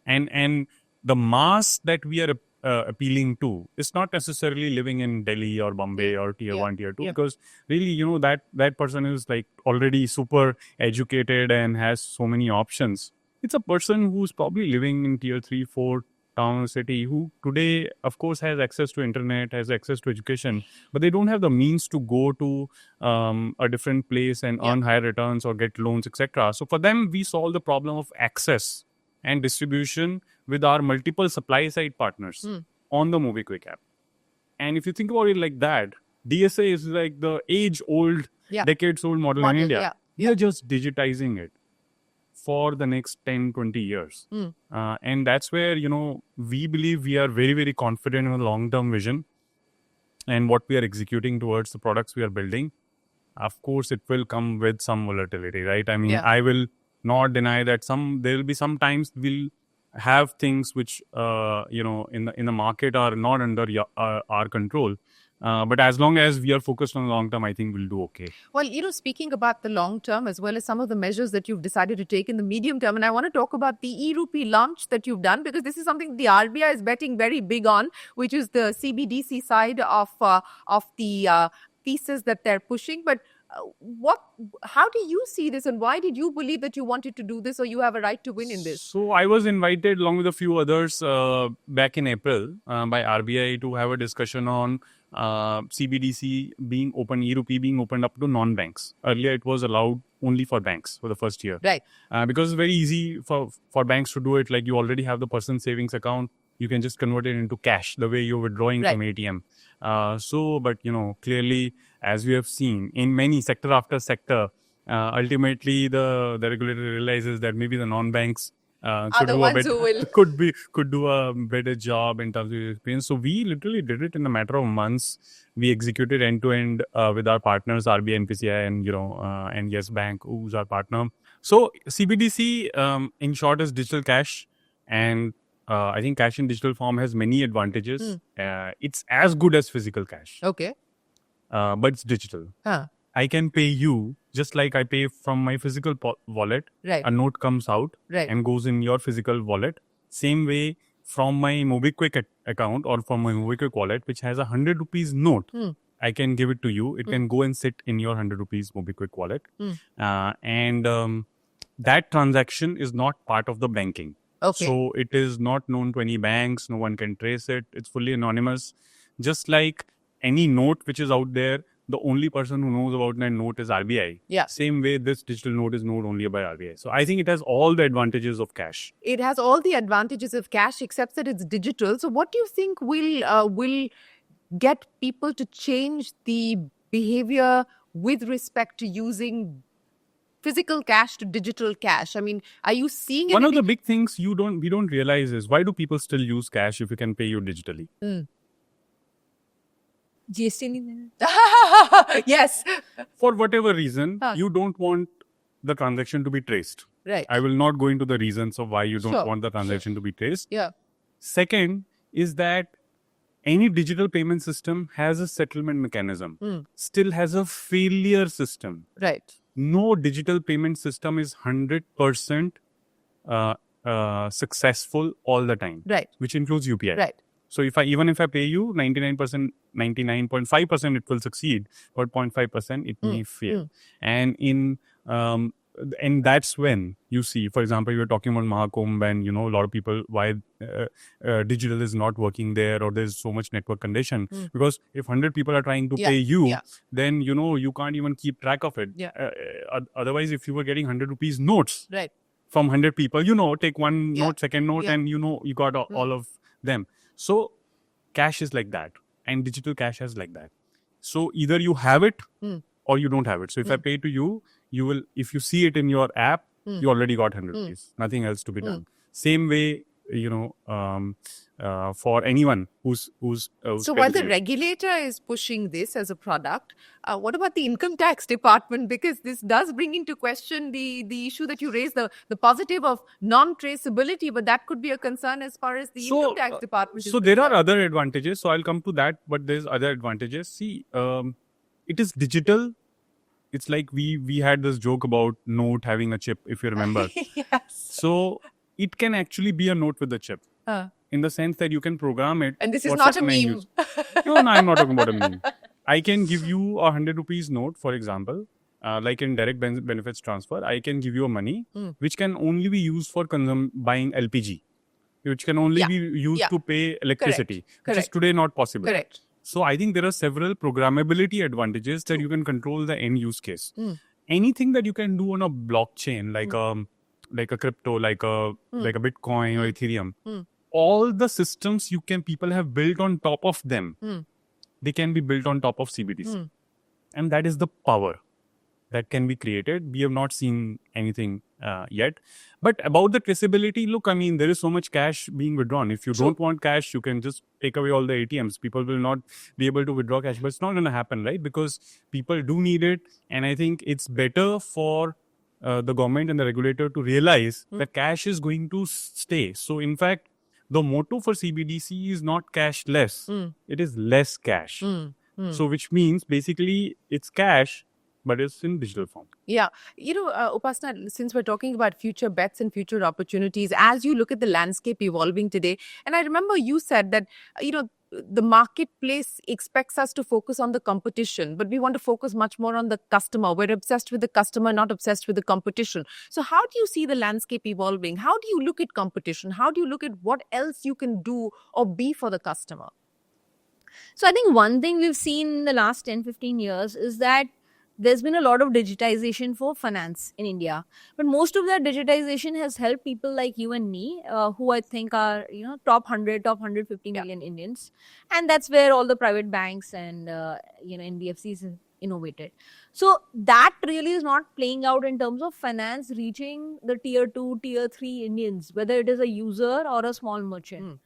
And the mass that we are appealing to is not necessarily living in Delhi or Bombay or tier Yeah. 1, tier 2, Yeah. because really, that person is like already super educated and has so many options. It's a person who's probably living in tier 3, 4 town, city, who today, of course, has access to internet, has access to education, but they don't have the means to go to a different place and Yeah. earn higher returns or get loans, etc. So for them, we solve the problem of access and distribution with our multiple supply side partners on the MobiKwik app. And if you think about it like that, DSA is like the age-old, Yeah. decades-old model in Model, India. yeah. We are just digitizing it for the next 10, 20 years. And that's where, we believe we are very, very confident in a long-term vision and what we are executing towards the products we are building. Of course, it will come with some volatility, right? I mean, Yeah. I will not deny that there will be some times we'll have things which, in the market are not under our control. But as long as we are focused on the long term, I think we'll do okay. Well, speaking about the long term as well as some of the measures that you've decided to take in the medium term, and I want to talk about the e-rupee launch that you've done, because this is something the RBI is betting very big on, which is the CBDC side of the pieces that they're pushing. But how do you see this, and why did you believe that you wanted to do this, or you have a right to win in this? So I was invited along with a few others back in April by RBI to have a discussion on CBDC being open, e-rupee being opened up to non-banks. Earlier, it was allowed only for banks for the first year. Right. Because it's very easy for banks to do it. Like, you already have the person's savings account. You can just convert it into cash the way you're withdrawing Right. from ATM. But clearly, as we have seen in many sector after sector, ultimately the regulator realizes that maybe the non-banks could the do ones who will. could do a better job in terms of experience. So we literally did it in a matter of months. We executed end to end with our partners, RBI, NPCI, and Yes Bank, who's our partner. So CBDC, in short, is digital cash, and I think cash in digital form has many advantages. It's as good as physical cash, Okay. but it's digital. Huh. I can pay you just like I pay from my physical wallet. Right. A note comes out Right. and goes in your physical wallet. Same way from my MobiKwik account or from my MobiKwik wallet, which has a 100 rupees note, I can give it to you. It can go and sit in your 100 rupees MobiKwik wallet. And that transaction is not part of the banking. Okay. So it is not known to any banks. No one can trace it. It's fully anonymous. Just like any note which is out there, the only person who knows about that note is RBI. Yeah. Same way, this digital note is known only by RBI. So I think it has all the advantages of cash. It has all the advantages of cash, except that it's digital. So, what do you think will get people to change the behavior with respect to using physical cash to digital cash? I mean, are you seeing One of anything- the big things we don't realize is, why do people still use cash if you can pay you digitally? GST नहीं देना. Yes. For whatever reason, Huh. you don't want the transaction to be traced. Right. I will not go into the reasons of why you don't Sure, want the transaction to be traced. Yeah. Second is that any digital payment system has a settlement mechanism, still has a failure system. Right. No digital payment system is 100% successful all the time, Right. which includes UPI. Right. So even if I pay you 99.5%, it will succeed, but 0.5% it may fail. And that's when you see, for example, you're talking about Mahakumbh, and a lot of people, why digital is not working there, or there's so much network congestion, because if 100 people are trying to Yeah, pay you, yeah. then you can't even keep track of it. Yeah. Otherwise, if you were getting 100 rupees notes Right. from 100 people, take one Yeah. note, second note, Yeah. and you got all of them. So cash is like that, and digital cash is like that. So either you have it or you don't have it. So if I pay to you, you will, if you see it in your app, you already got 100 rupees. Nothing else to be done. Same way, for anyone who's So while the regulator is pushing this as a product, what about the income tax department? Because this does bring into question the issue that you raised, the positive of non-traceability, but that could be a concern as far as the income tax department is So there are concerned. other advantages. So I'll come to that, but there's other advantages. See, it is digital. It's like we had this joke about note having a chip, if you remember. Yes. So it can actually be a note with a chip. in the sense that you can program it. And this is for not a certain end meme. use. No, I'm not talking about a meme. I can give you a 100 rupees note, for example, like in direct benefits transfer. I can give you a money which can only be used for buying LPG, which can only Yeah. be used Yeah. to pay electricity, which is Correct. today not possible. Correct. So I think there are several programmability advantages that you can control the end use case. Anything that you can do on a blockchain, like a crypto, like a Bitcoin or Ethereum, all the systems people have built on top of them, they can be built on top of CBDC, and that is the power that can be created. We have not seen anything yet. But about the traceability, look, I mean, there is so much cash being withdrawn. If you don't want cash, you can just take away all the ATMs. People will not be able to withdraw cash, but it's not going to happen, right? Because people do need it. And I think it's better for the government and the regulator to realize that cash is going to stay. So in fact, the motto for CBDC is not cash less. It is less cash. So which means basically it's cash, but it's in digital form. Yeah. Upasana, since we're talking about future bets and future opportunities, as you look at the landscape evolving today, and I remember you said that, the marketplace expects us to focus on the competition, but we want to focus much more on the customer. We're obsessed with the customer, not obsessed with the competition. So how do you see the landscape evolving? How do you look at competition? How do you look at what else you can do or be for the customer? So I think one thing we've seen in the last 10-15 years is that there's been a lot of digitization for finance in India. But most of that digitization has helped people like you and me, who I think are, top 100, top 150 million Indians. And that's where all the private banks and, NBFCs have innovated. So that really is not playing out in terms of finance reaching the tier 2, tier 3 Indians, whether it is a user or a small merchant.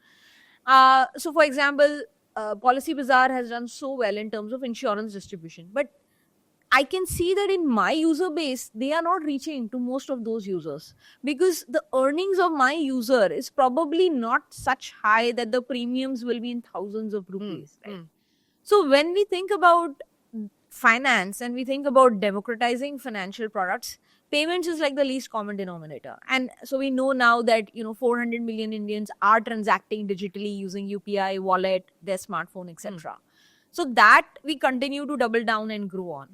So for example, Policy Bazaar has done so well in terms of insurance distribution. But I can see that in my user base, they are not reaching to most of those users because the earnings of my user is probably not such high that the premiums will be in thousands of rupees. Right? So when we think about finance and we think about democratizing financial products, payments is like the least common denominator. And so we know now that, 400 million Indians are transacting digitally using UPI, wallet, their smartphone, etc. So that we continue to double down and grow on.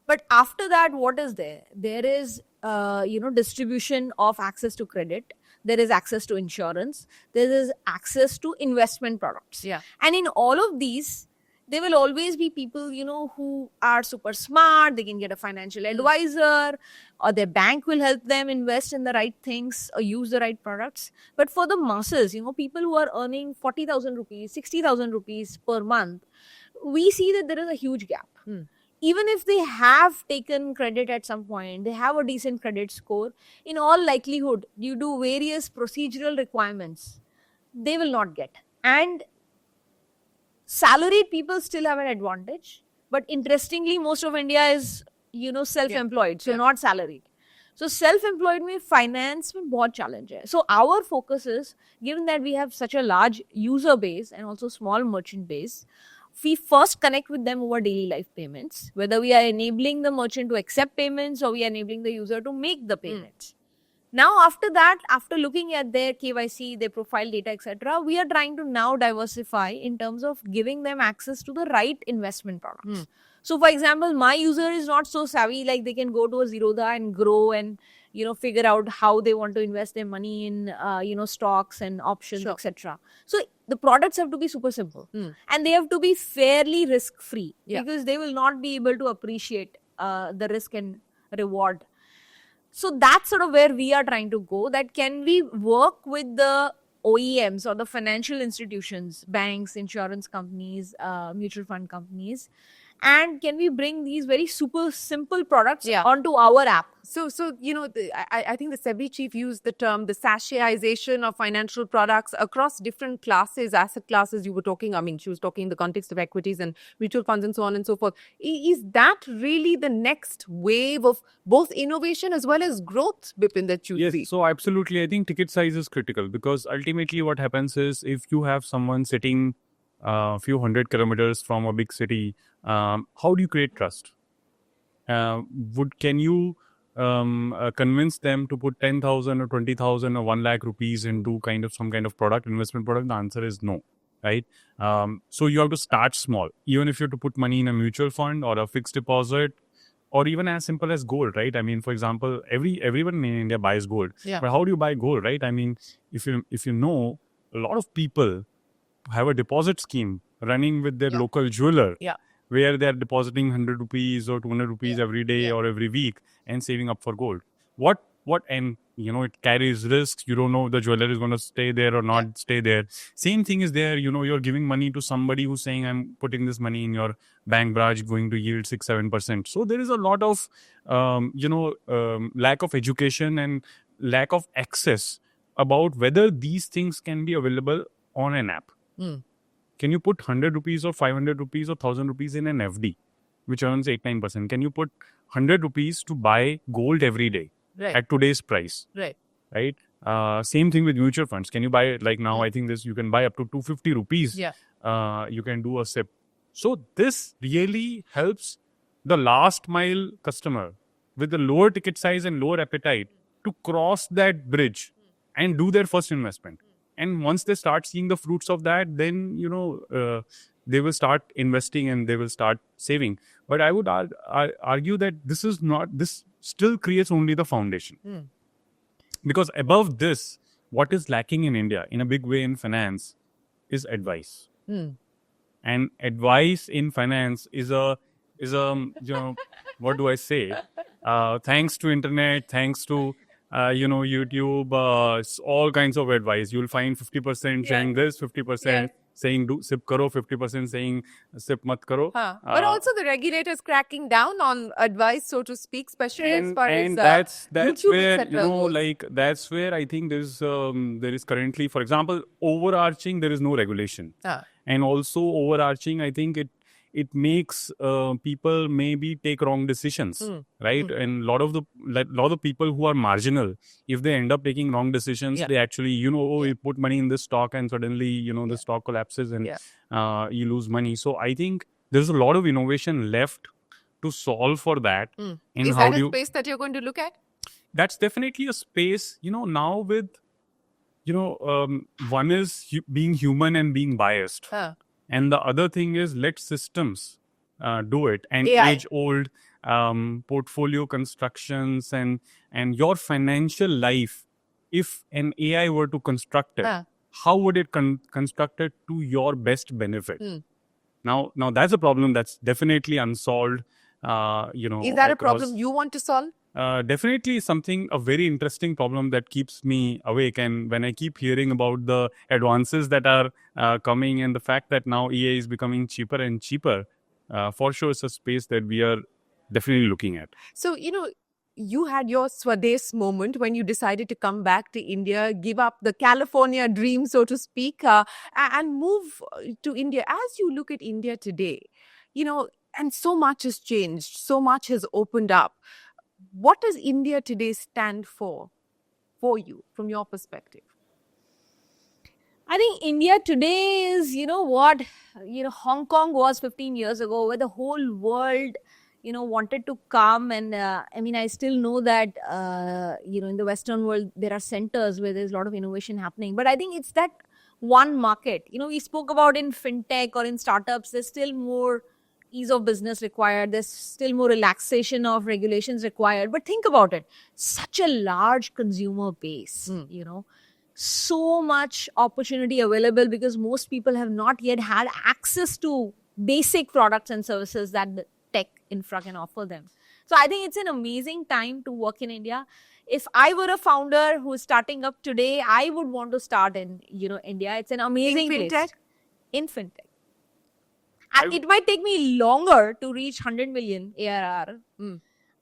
But after that, what is there? There is, distribution of access to credit. There is access to insurance. There is access to investment products. Yeah. And in all of these, there will always be people, who are super smart. They can get a financial advisor, or their bank will help them invest in the right things or use the right products. But for the masses, people who are earning 40,000 rupees, 60,000 rupees per month, we see that there is a huge gap. Even if they have taken credit at some point, they have a decent credit score, in all likelihood, due to various procedural requirements, they will not get. And salaried people still have an advantage. But interestingly, most of India is, self-employed, so not salaried. So self-employed में finance में बहुत challenge है. So our focus is, given that we have such a large user base and also small merchant base, we first connect with them over daily life payments, whether we are enabling the merchant to accept payments or we are enabling the user to make the payments. Now, after that, after looking at their KYC, their profile data, etc., we are trying to now diversify in terms of giving them access to the right investment products. So, for example, my user is not so savvy, like they can go to a Zerodha and grow and, figure out how they want to invest their money in, stocks and options, etc. So, the products have to be super simple and they have to be fairly risk-free because they will not be able to appreciate the risk and reward. So that's sort of where we are trying to go, that can we work with the OEMs or the financial institutions, banks, insurance companies, mutual fund companies, and can we bring these very super simple products onto our app? So I think the SEBI chief used the term the sachayization of financial products across different classes, asset classes you were talking. I mean, she was talking in the context of equities and mutual funds and so on and so forth. Is that really the next wave of both innovation as well as growth, Bipin, that you see? Yes, so absolutely. I think ticket size is critical because ultimately what happens is if you have someone sitting a few hundred kilometers from a big city, how do you create trust? Can you convince them to put 10,000 or 20,000 or 1 lakh rupees into some kind of product, investment product? The answer is no, right? So you have to start small. Even if you have to put money in a mutual fund or a fixed deposit, or even as simple as gold, right? I mean, for example, everyone in India buys gold. Yeah. But how do you buy gold, right? I mean, if you know, a lot of people have a deposit scheme running with their local jeweler, Yeah. where they're depositing 100 rupees or 200 rupees every day or every week and saving up for gold. And it carries risks. You don't know if the jeweler is going to stay there or not stay there. Same thing is there. You're giving money to somebody who's saying, I'm putting this money in your bank branch going to yield 6-7%. So there is a lot of lack of education and lack of access about whether these things can be available on an app. Can you put 100 rupees or 500 rupees or 1,000 rupees in an FD, which earns 8-9%? Can you put 100 rupees to buy gold every day at today's price? Right? Same thing with mutual funds. Can you buy, like now, I think you can buy up to 250 rupees. You can do a SIP. So this really helps the last mile customer with the lower ticket size and lower appetite to cross that bridge and do their first investment. And once they start seeing the fruits of that, then, they will start investing and they will start saving. But I would argue that this still creates only the foundation. Because above this, what is lacking in India in a big way in finance is advice. And advice in finance is what do I say? Thanks to internet, thanks to YouTube, all kinds of advice. You'll find 50% saying this, 50% saying do sip karo, 50% saying sip mat karo. But also the regulators cracking down on advice, so to speak, especially as far and as that's YouTube, where etc. that's where I think there is currently, for example, overarching, there is no regulation. And also overarching, I think it makes people maybe take wrong decisions, right? And a lot of the people who are marginal, if they end up taking wrong decisions, they actually, you put money in this stock and suddenly, the stock collapses and you lose money. So I think there's a lot of innovation left to solve for that. And Is that a space that you're going to look at? That's definitely a space, now with, one is being human and being biased. And the other thing is, let systems do it. And age-old portfolio constructions and your financial life, if an AI were to construct it, how would it construct it to your best benefit? Now that's a problem that's definitely unsolved. Is that a problem you want to solve? Definitely a very interesting problem that keeps me awake. And when I keep hearing about the advances that are coming and the fact that now EA is becoming cheaper and cheaper, for sure it's a space that we are definitely looking at. So, you had your Swadesh moment when you decided to come back to India, give up the California dream, so to speak, and move to India. As you look at India today, and so much has changed, so much has opened up. What does India today stand for you, from your perspective? I think India today is, Hong Kong was 15 years ago, where the whole world, wanted to come. And I still know that, in the Western world, there are centers where there's a lot of innovation happening. But I think it's that one market. We spoke about in fintech or in startups, there's still more ease of business required. There's still more relaxation of regulations required. But think about it. Such a large consumer base, so much opportunity available because most people have not yet had access to basic products and services that the tech infra can offer them. So I think it's an amazing time to work in India. If I were a founder who's starting up today, I would want to start in, India. It's an amazing place. In fintech. And it might take me longer to reach 100 million ARR.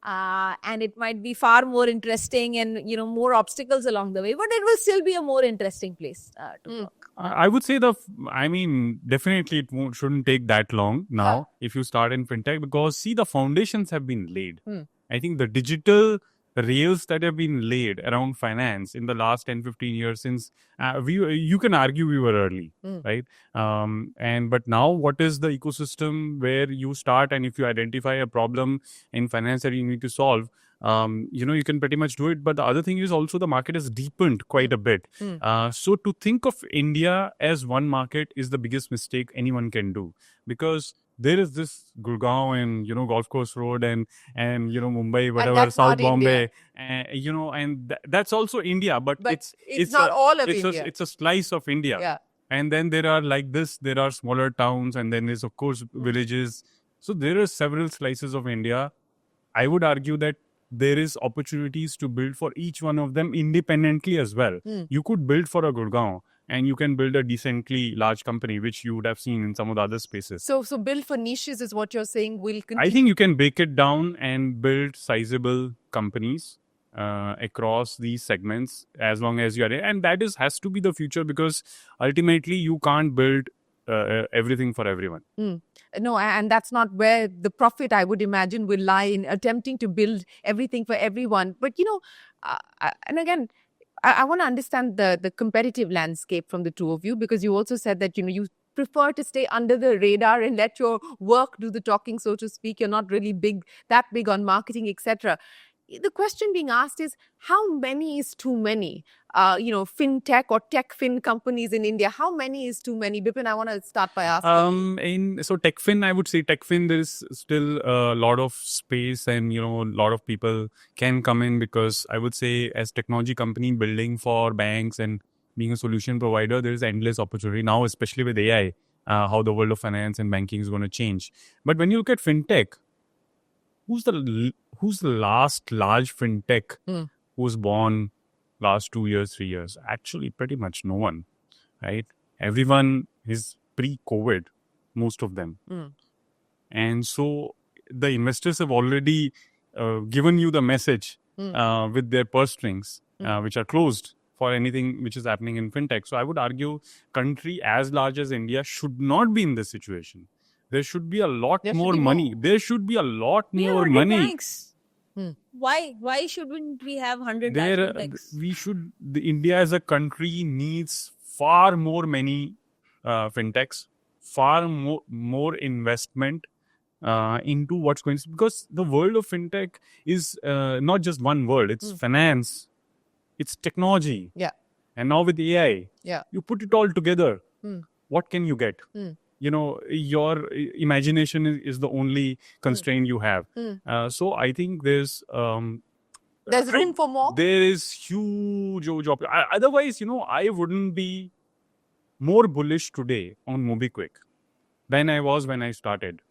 And it might be far more interesting and, more obstacles along the way. But it will still be a more interesting place to work. I would say definitely it shouldn't take that long now if you start in fintech, because the foundations have been laid. I think the digital rails that have been laid around finance in the last 10-15 years, since you can argue we were early, right? But now what is the ecosystem where you start, and if you identify a problem in finance that you need to solve, you can pretty much do it. But the other thing is also the market has deepened quite a bit. So to think of India as one market is the biggest mistake anyone can do, because there is this Gurgaon and Golf Course Road and Mumbai, whatever, that's South not India. Bombay, and that's also India, but But it's not all of it's India. it's a slice of India. Yeah. And then there are like this, there are smaller towns, and then there's of course villages. So there are several slices of India. I would argue that there is opportunities to build for each one of them independently as well. You could build for a Gurgaon, and you can build a decently large company, which you would have seen in some of the other spaces. So build for niches is what you're saying. Will continue. I think you can break it down and build sizable companies across these segments as long as you are, and that has to be the future, because ultimately you can't build everything for everyone. No, and that's not where the profit, I would imagine, will lie in attempting to build everything for everyone. But and again, I want to understand the competitive landscape from the two of you, because you also said that you prefer to stay under the radar and let your work do the talking, so to speak. You're not really that big on marketing, etc. The question being asked is, how many is too many? Fintech or tech fin companies in India, how many is too many? Bipin, I want to start by asking. So TechFin, I would say TechFin, there is still a lot of space, and a lot of people can come in, because I would say as technology company building for banks and being a solution provider, there is endless opportunity now, especially with AI, how the world of finance and banking is going to change. But when you look at fintech, who's the last large fintech who was born last 2 years, 3 years? Actually, pretty much no one, right? Everyone is pre-COVID, most of them. And so the investors have already given you the message with their purse strings, which are closed for anything which is happening in fintech. So I would argue country as large as India should not be in this situation. There should be a lot more money. There should be a lot more money. Banks. Why shouldn't we have 100 banks? India as a country needs far more many fintechs, far more investment into what's going to, because the world of fintech is not just one world. It's finance, it's technology. Yeah. And now with AI, you put it all together. What can you get? Your imagination is the only constraint you have. So I think there's room for more. There is huge job. Otherwise, I wouldn't be more bullish today on MobiKwik than I was when I started.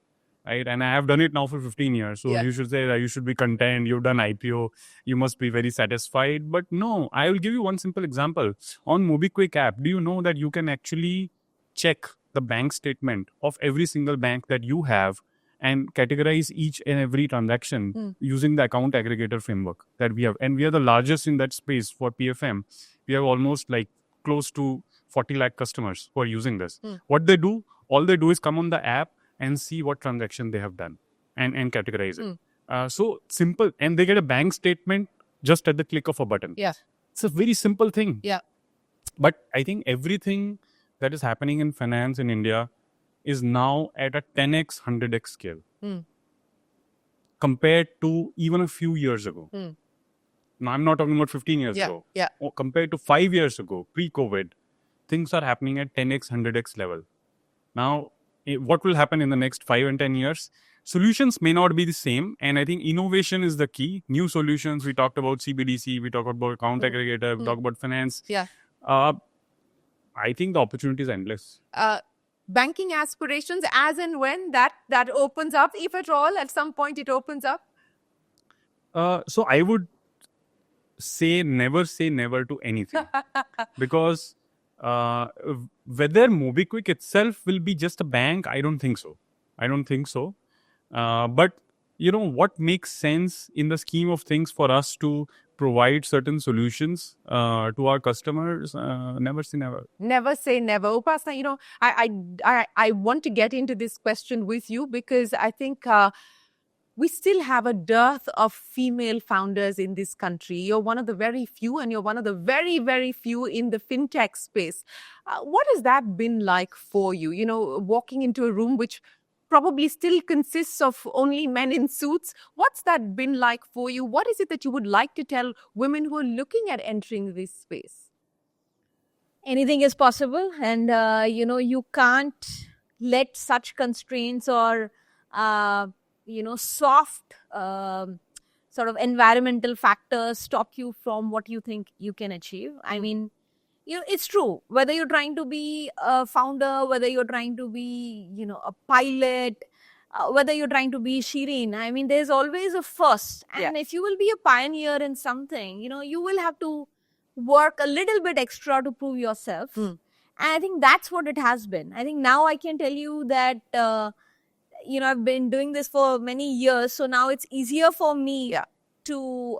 Right? And I have done it now for 15 years. So you should say that you should be content. You've done IPO. You must be very satisfied. But no, I will give you one simple example. On MobiKwik app, do you know that you can actually check the bank statement of every single bank that you have and categorize each and every transaction using the account aggregator framework that we have. And we are the largest in that space for PFM. We have almost like close to 40 lakh customers who are using this. What they do, all they do is come on the app and see what transaction they have done and categorize it. So simple. And they get a bank statement just at the click of a button. Yeah. It's a very simple thing. Yeah. But I think everything that is happening in finance in India is now at a 10x, 100x scale compared to even a few years ago. Now, I'm not talking about 15 years ago. Yeah. Compared to 5 years ago, pre-COVID, things are happening at 10x, 100x level. Now, what will happen in the next 5 and 10 years? Solutions may not be the same. And I think innovation is the key. New solutions. We talked about CBDC. We talked about account aggregator. We talked about finance. Yeah. I think the opportunity is endless. Banking aspirations, as and when that opens up, if at all, at some point it opens up? So I would say never to anything. Because whether MobiKwik itself will be just a bank, I don't think so. But what makes sense in the scheme of things for us to provide certain solutions to our customers, never say never. Never say never. Upasana, I want to get into this question with you, because I think we still have a dearth of female founders in this country. You're one of the very few, and you're one of the very, very few in the fintech space. What has that been like for you? Walking into a room which probably still consists of only men in suits. What's that been like for you? What is it that you would like to tell women who are looking at entering this space? Anything is possible, and you can't let such constraints or soft sort of environmental factors stop you from what you think you can achieve. I mean, it's true, whether you're trying to be a founder, whether you're trying to be a pilot, whether you're trying to be Shireen, I mean, there's always a first. And if you will be a pioneer in something, you will have to work a little bit extra to prove yourself. And I think that's what it has been. I think now I can tell you that, I've been doing this for many years. So now it's easier for me to,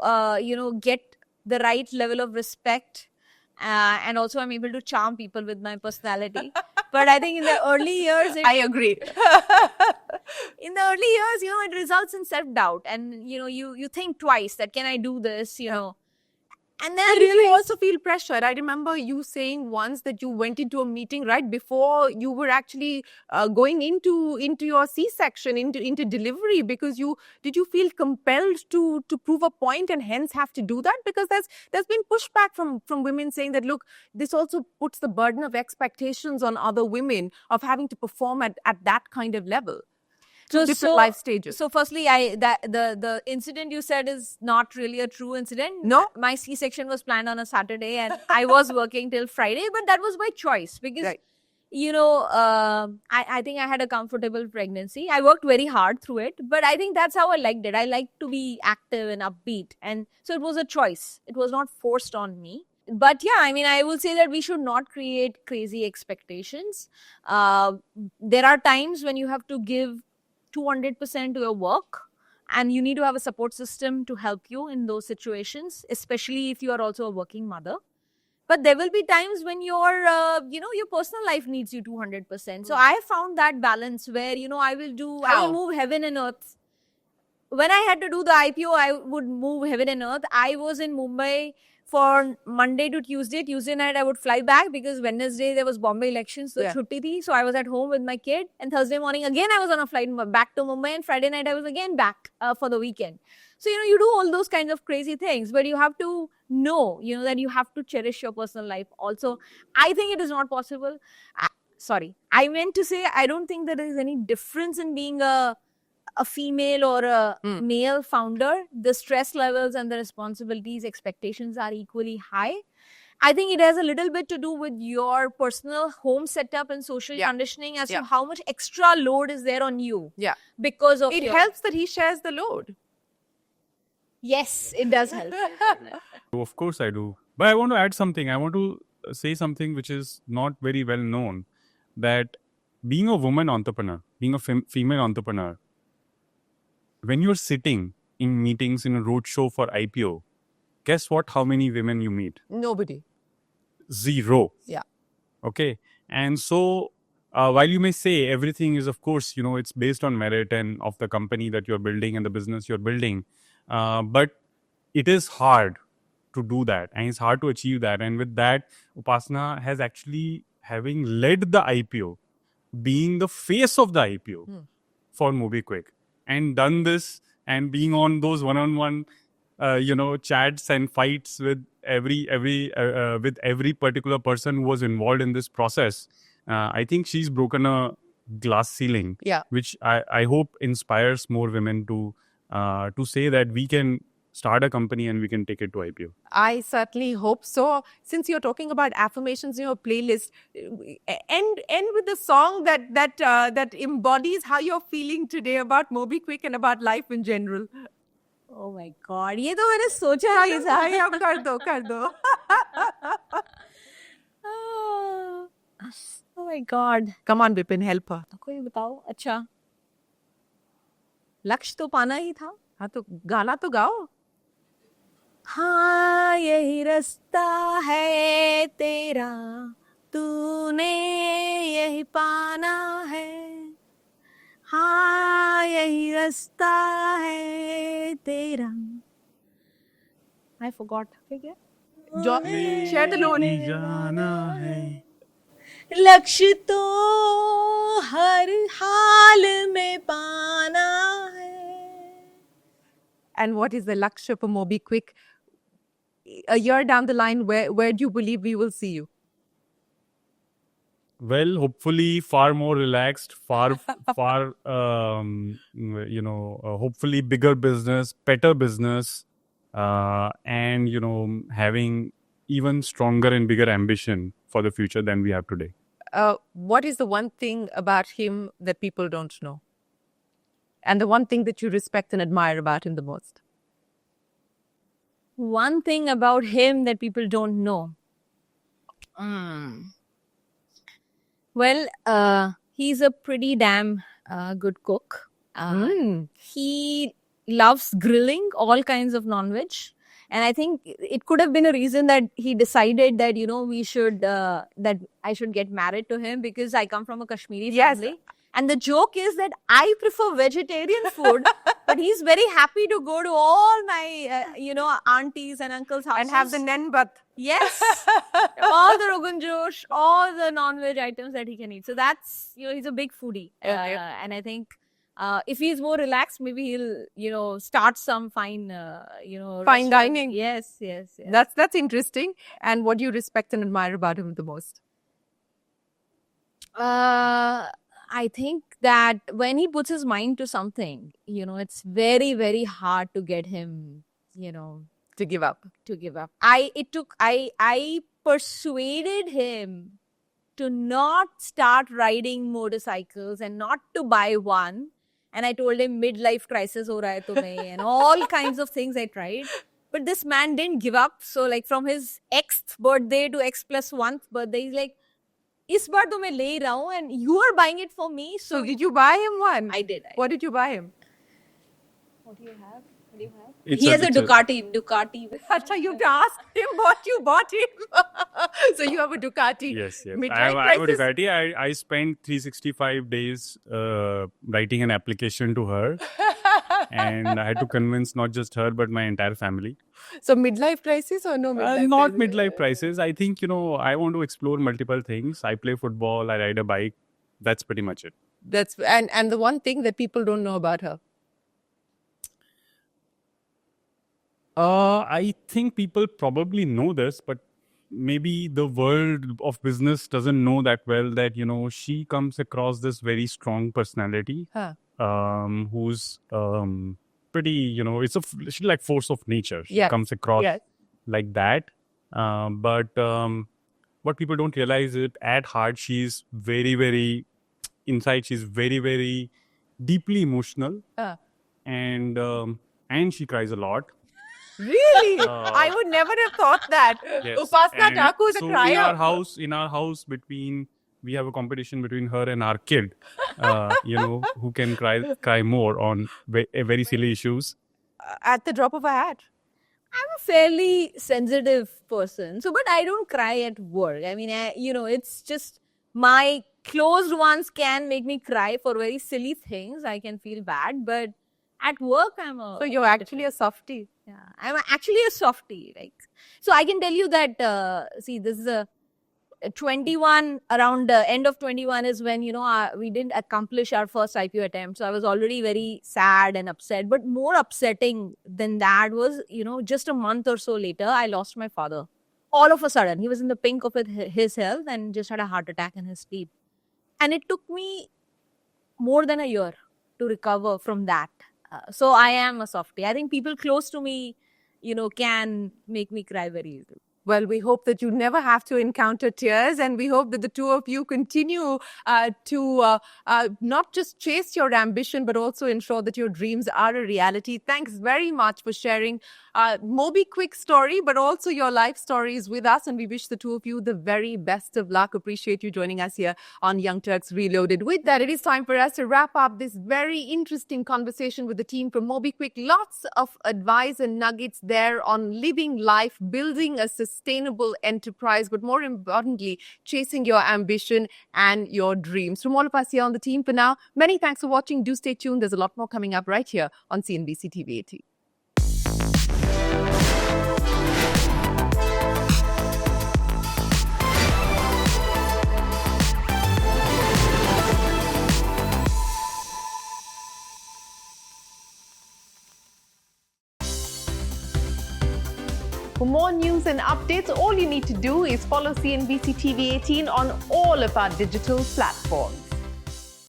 get the right level of respect. And also I'm able to charm people with my personality. But I think in the early years... I agree. In the early years, it results in self-doubt. And, you think twice that, can I do this, And then you also feel pressured. I remember you saying once that you went into a meeting right before you were actually going into your C-section, into delivery, because did you feel compelled to prove a point and hence have to do that? Because there's been pushback from women saying that, look, this also puts the burden of expectations on other women of having to perform at that kind of level. Different life stages. So firstly, the incident you said is not really a true incident. No? My C-section was planned on a Saturday and I was working till Friday, but that was by choice because, I think I had a comfortable pregnancy. I worked very hard through it, but I think that's how I liked it. I like to be active and upbeat. And so it was a choice. It was not forced on me. But yeah, I mean, I will say that we should not create crazy expectations. There are times when you have to give 200% to your work, and you need to have a support system to help you in those situations, especially if you are also a working mother. But there will be times when your personal life needs you 200%. So I found that balance where, I will move heaven and earth. When I had to do the IPO, I would move heaven and earth. I was in Mumbai for Monday to Tuesday. Tuesday night, I would fly back because Wednesday there was Bombay elections, so chutti thi. So I was at home with my kid. And Thursday morning, again, I was on a flight back to Mumbai. And Friday night, I was again back for the weekend. So, you do all those kinds of crazy things, but you have to know, that you have to cherish your personal life. Also, I think it is not possible. I meant to say, I don't think there is any difference in being a female or a male founder. The stress levels and the responsibilities, expectations are equally high. I think it has a little bit to do with your personal home setup and social conditioning as to how much extra load is there on you. Yeah. Because of it helps that he shares the load. Yes, it does help. Of course I do. But I want to add something. I want to say something which is not very well known, that being a woman entrepreneur, being a female entrepreneur, when you're sitting in meetings in a roadshow for IPO, guess what? How many women you meet? Nobody. Zero. Yeah. Okay. And so while you may say everything is, of course, it's based on merit and of the company that you're building and the business you're building, but it is hard to do that and it's hard to achieve that. And with that, Upasana has actually, having led the IPO, being the face of the IPO for MobiKwik, and done this and being on those one-on-one, chats and fights with every particular person who was involved in this process. I think she's broken a glass ceiling, which I hope inspires more women to say that we can start a company and we can take it to IPO. I certainly hope so. Since you're talking about affirmations in your playlist, end with the song that embodies how you're feeling today about MobiKwik and about life in general. Oh my God, ये तो मैंने सोचा नहीं था. भाई अब कर दो. Oh my God. Come on, Bipin, help her. कोई बताओ. अच्छा. लक्ष्य तो पाना ही था. हाँ तो गाना तो गाओ. हाँ यही रास्ता है तेरा, तूने यही पाना है. हाँ यही रास्ता है तेरा. I forgot. Share the load. लक्ष्य तो हर हाल में पाना है. And what is the Lakshya for MobiKwik? A year down the line, where do you believe we will see you? Well, hopefully far more relaxed, far, hopefully bigger business, better business, and, having even stronger and bigger ambition for the future than we have today. What is the one thing about him that people don't know? And the one thing that you respect and admire about him the most? One thing about him that people don't know. Well, he's a pretty damn good cook. He loves grilling all kinds of non-veg. And I think it could have been a reason that he decided that, we should, that I should get married to him, because I come from a Kashmiri Yes. family. And the joke is that I prefer vegetarian food, but he's very happy to go to all my, aunties and uncles' houses. And have the nenbat. Yes. All the Rogan Josh, all the non-veg items that he can eat. So that's, he's a big foodie. Yeah. And I think if he's more relaxed, maybe he'll, start some fine, Fine restaurant. dining. Yes. That's interesting. And what do you respect and admire about him the most? I think that when he puts his mind to something, it's very, very hard to get him, To give up. to give up. I persuaded him to not start riding motorcycles and not to buy one. And I told him midlife crisis ho raha hai tumhe and all kinds of things I tried. But this man didn't give up. So like from his Xth birthday to X plus 1th birthday, he's like, इस बार तो मैं ले ही रहा हूँ, and you are buying it for me. So did you buy him one? I did. What did you buy him? What do you have? What do you have? It's He has a it's Ducati. Acha, you asked him what you bought him. So you have a Ducati. Yes. Midlife I have a crisis. Ducati. I spent 365 days writing an application to her. And I had to convince not just her, but my entire family. So midlife crisis or no midlife Not crisis? midlife crisis. I think, I want to explore multiple things. I play football. I ride a bike. That's pretty much it. That's and the one thing that people don't know about her. I think people probably know this, but maybe the world of business doesn't know that well that, she comes across this very strong personality. Huh. Who's pretty, she's like force of nature. She Yes. comes across Yes. like that. But what people don't realize is at heart, she's very, very, inside, she's very, very deeply emotional. And she cries a lot. Really? I would never have thought that. Yes. Upasna And Thakur is a so crier. in our house we have a competition between her and our kid, who can cry more on very silly issues. At the drop of a hat. I'm a fairly sensitive person. So, but I don't cry at work. I mean, it's just my closed ones can make me cry for very silly things. I can feel bad, but at work, So you're actually a softie. Yeah, I'm actually a softie. So I can tell you that, see, this is a 21, around end of 21 is when, we didn't accomplish our first IPO attempt. So I was already very sad and upset. But more upsetting than that was, just a month or so later, I lost my father. All of a sudden, he was in the pink of his health and just had a heart attack in his sleep. And it took me more than a year to recover from that. So I am a softie. I think people close to me, can make me cry very easily. Well, we hope that you never have to encounter tears, and we hope that the two of you continue to not just chase your ambition, but also ensure that your dreams are a reality. Thanks very much for sharing MobiKwik story, but also your life stories with us. And we wish the two of you the very best of luck. Appreciate you joining us here on Young Turks Reloaded. With that, it is time for us to wrap up this very interesting conversation with the team from MobiKwik. Lots of advice and nuggets there on living life, building a sustainable enterprise, but more importantly, chasing your ambition and your dreams. From all of us here on the team for now, many thanks for watching. Do stay tuned. There's a lot more coming up right here on CNBC TV 18. For more news and updates, all you need to do is follow CNBC TV 18 on all of our digital platforms.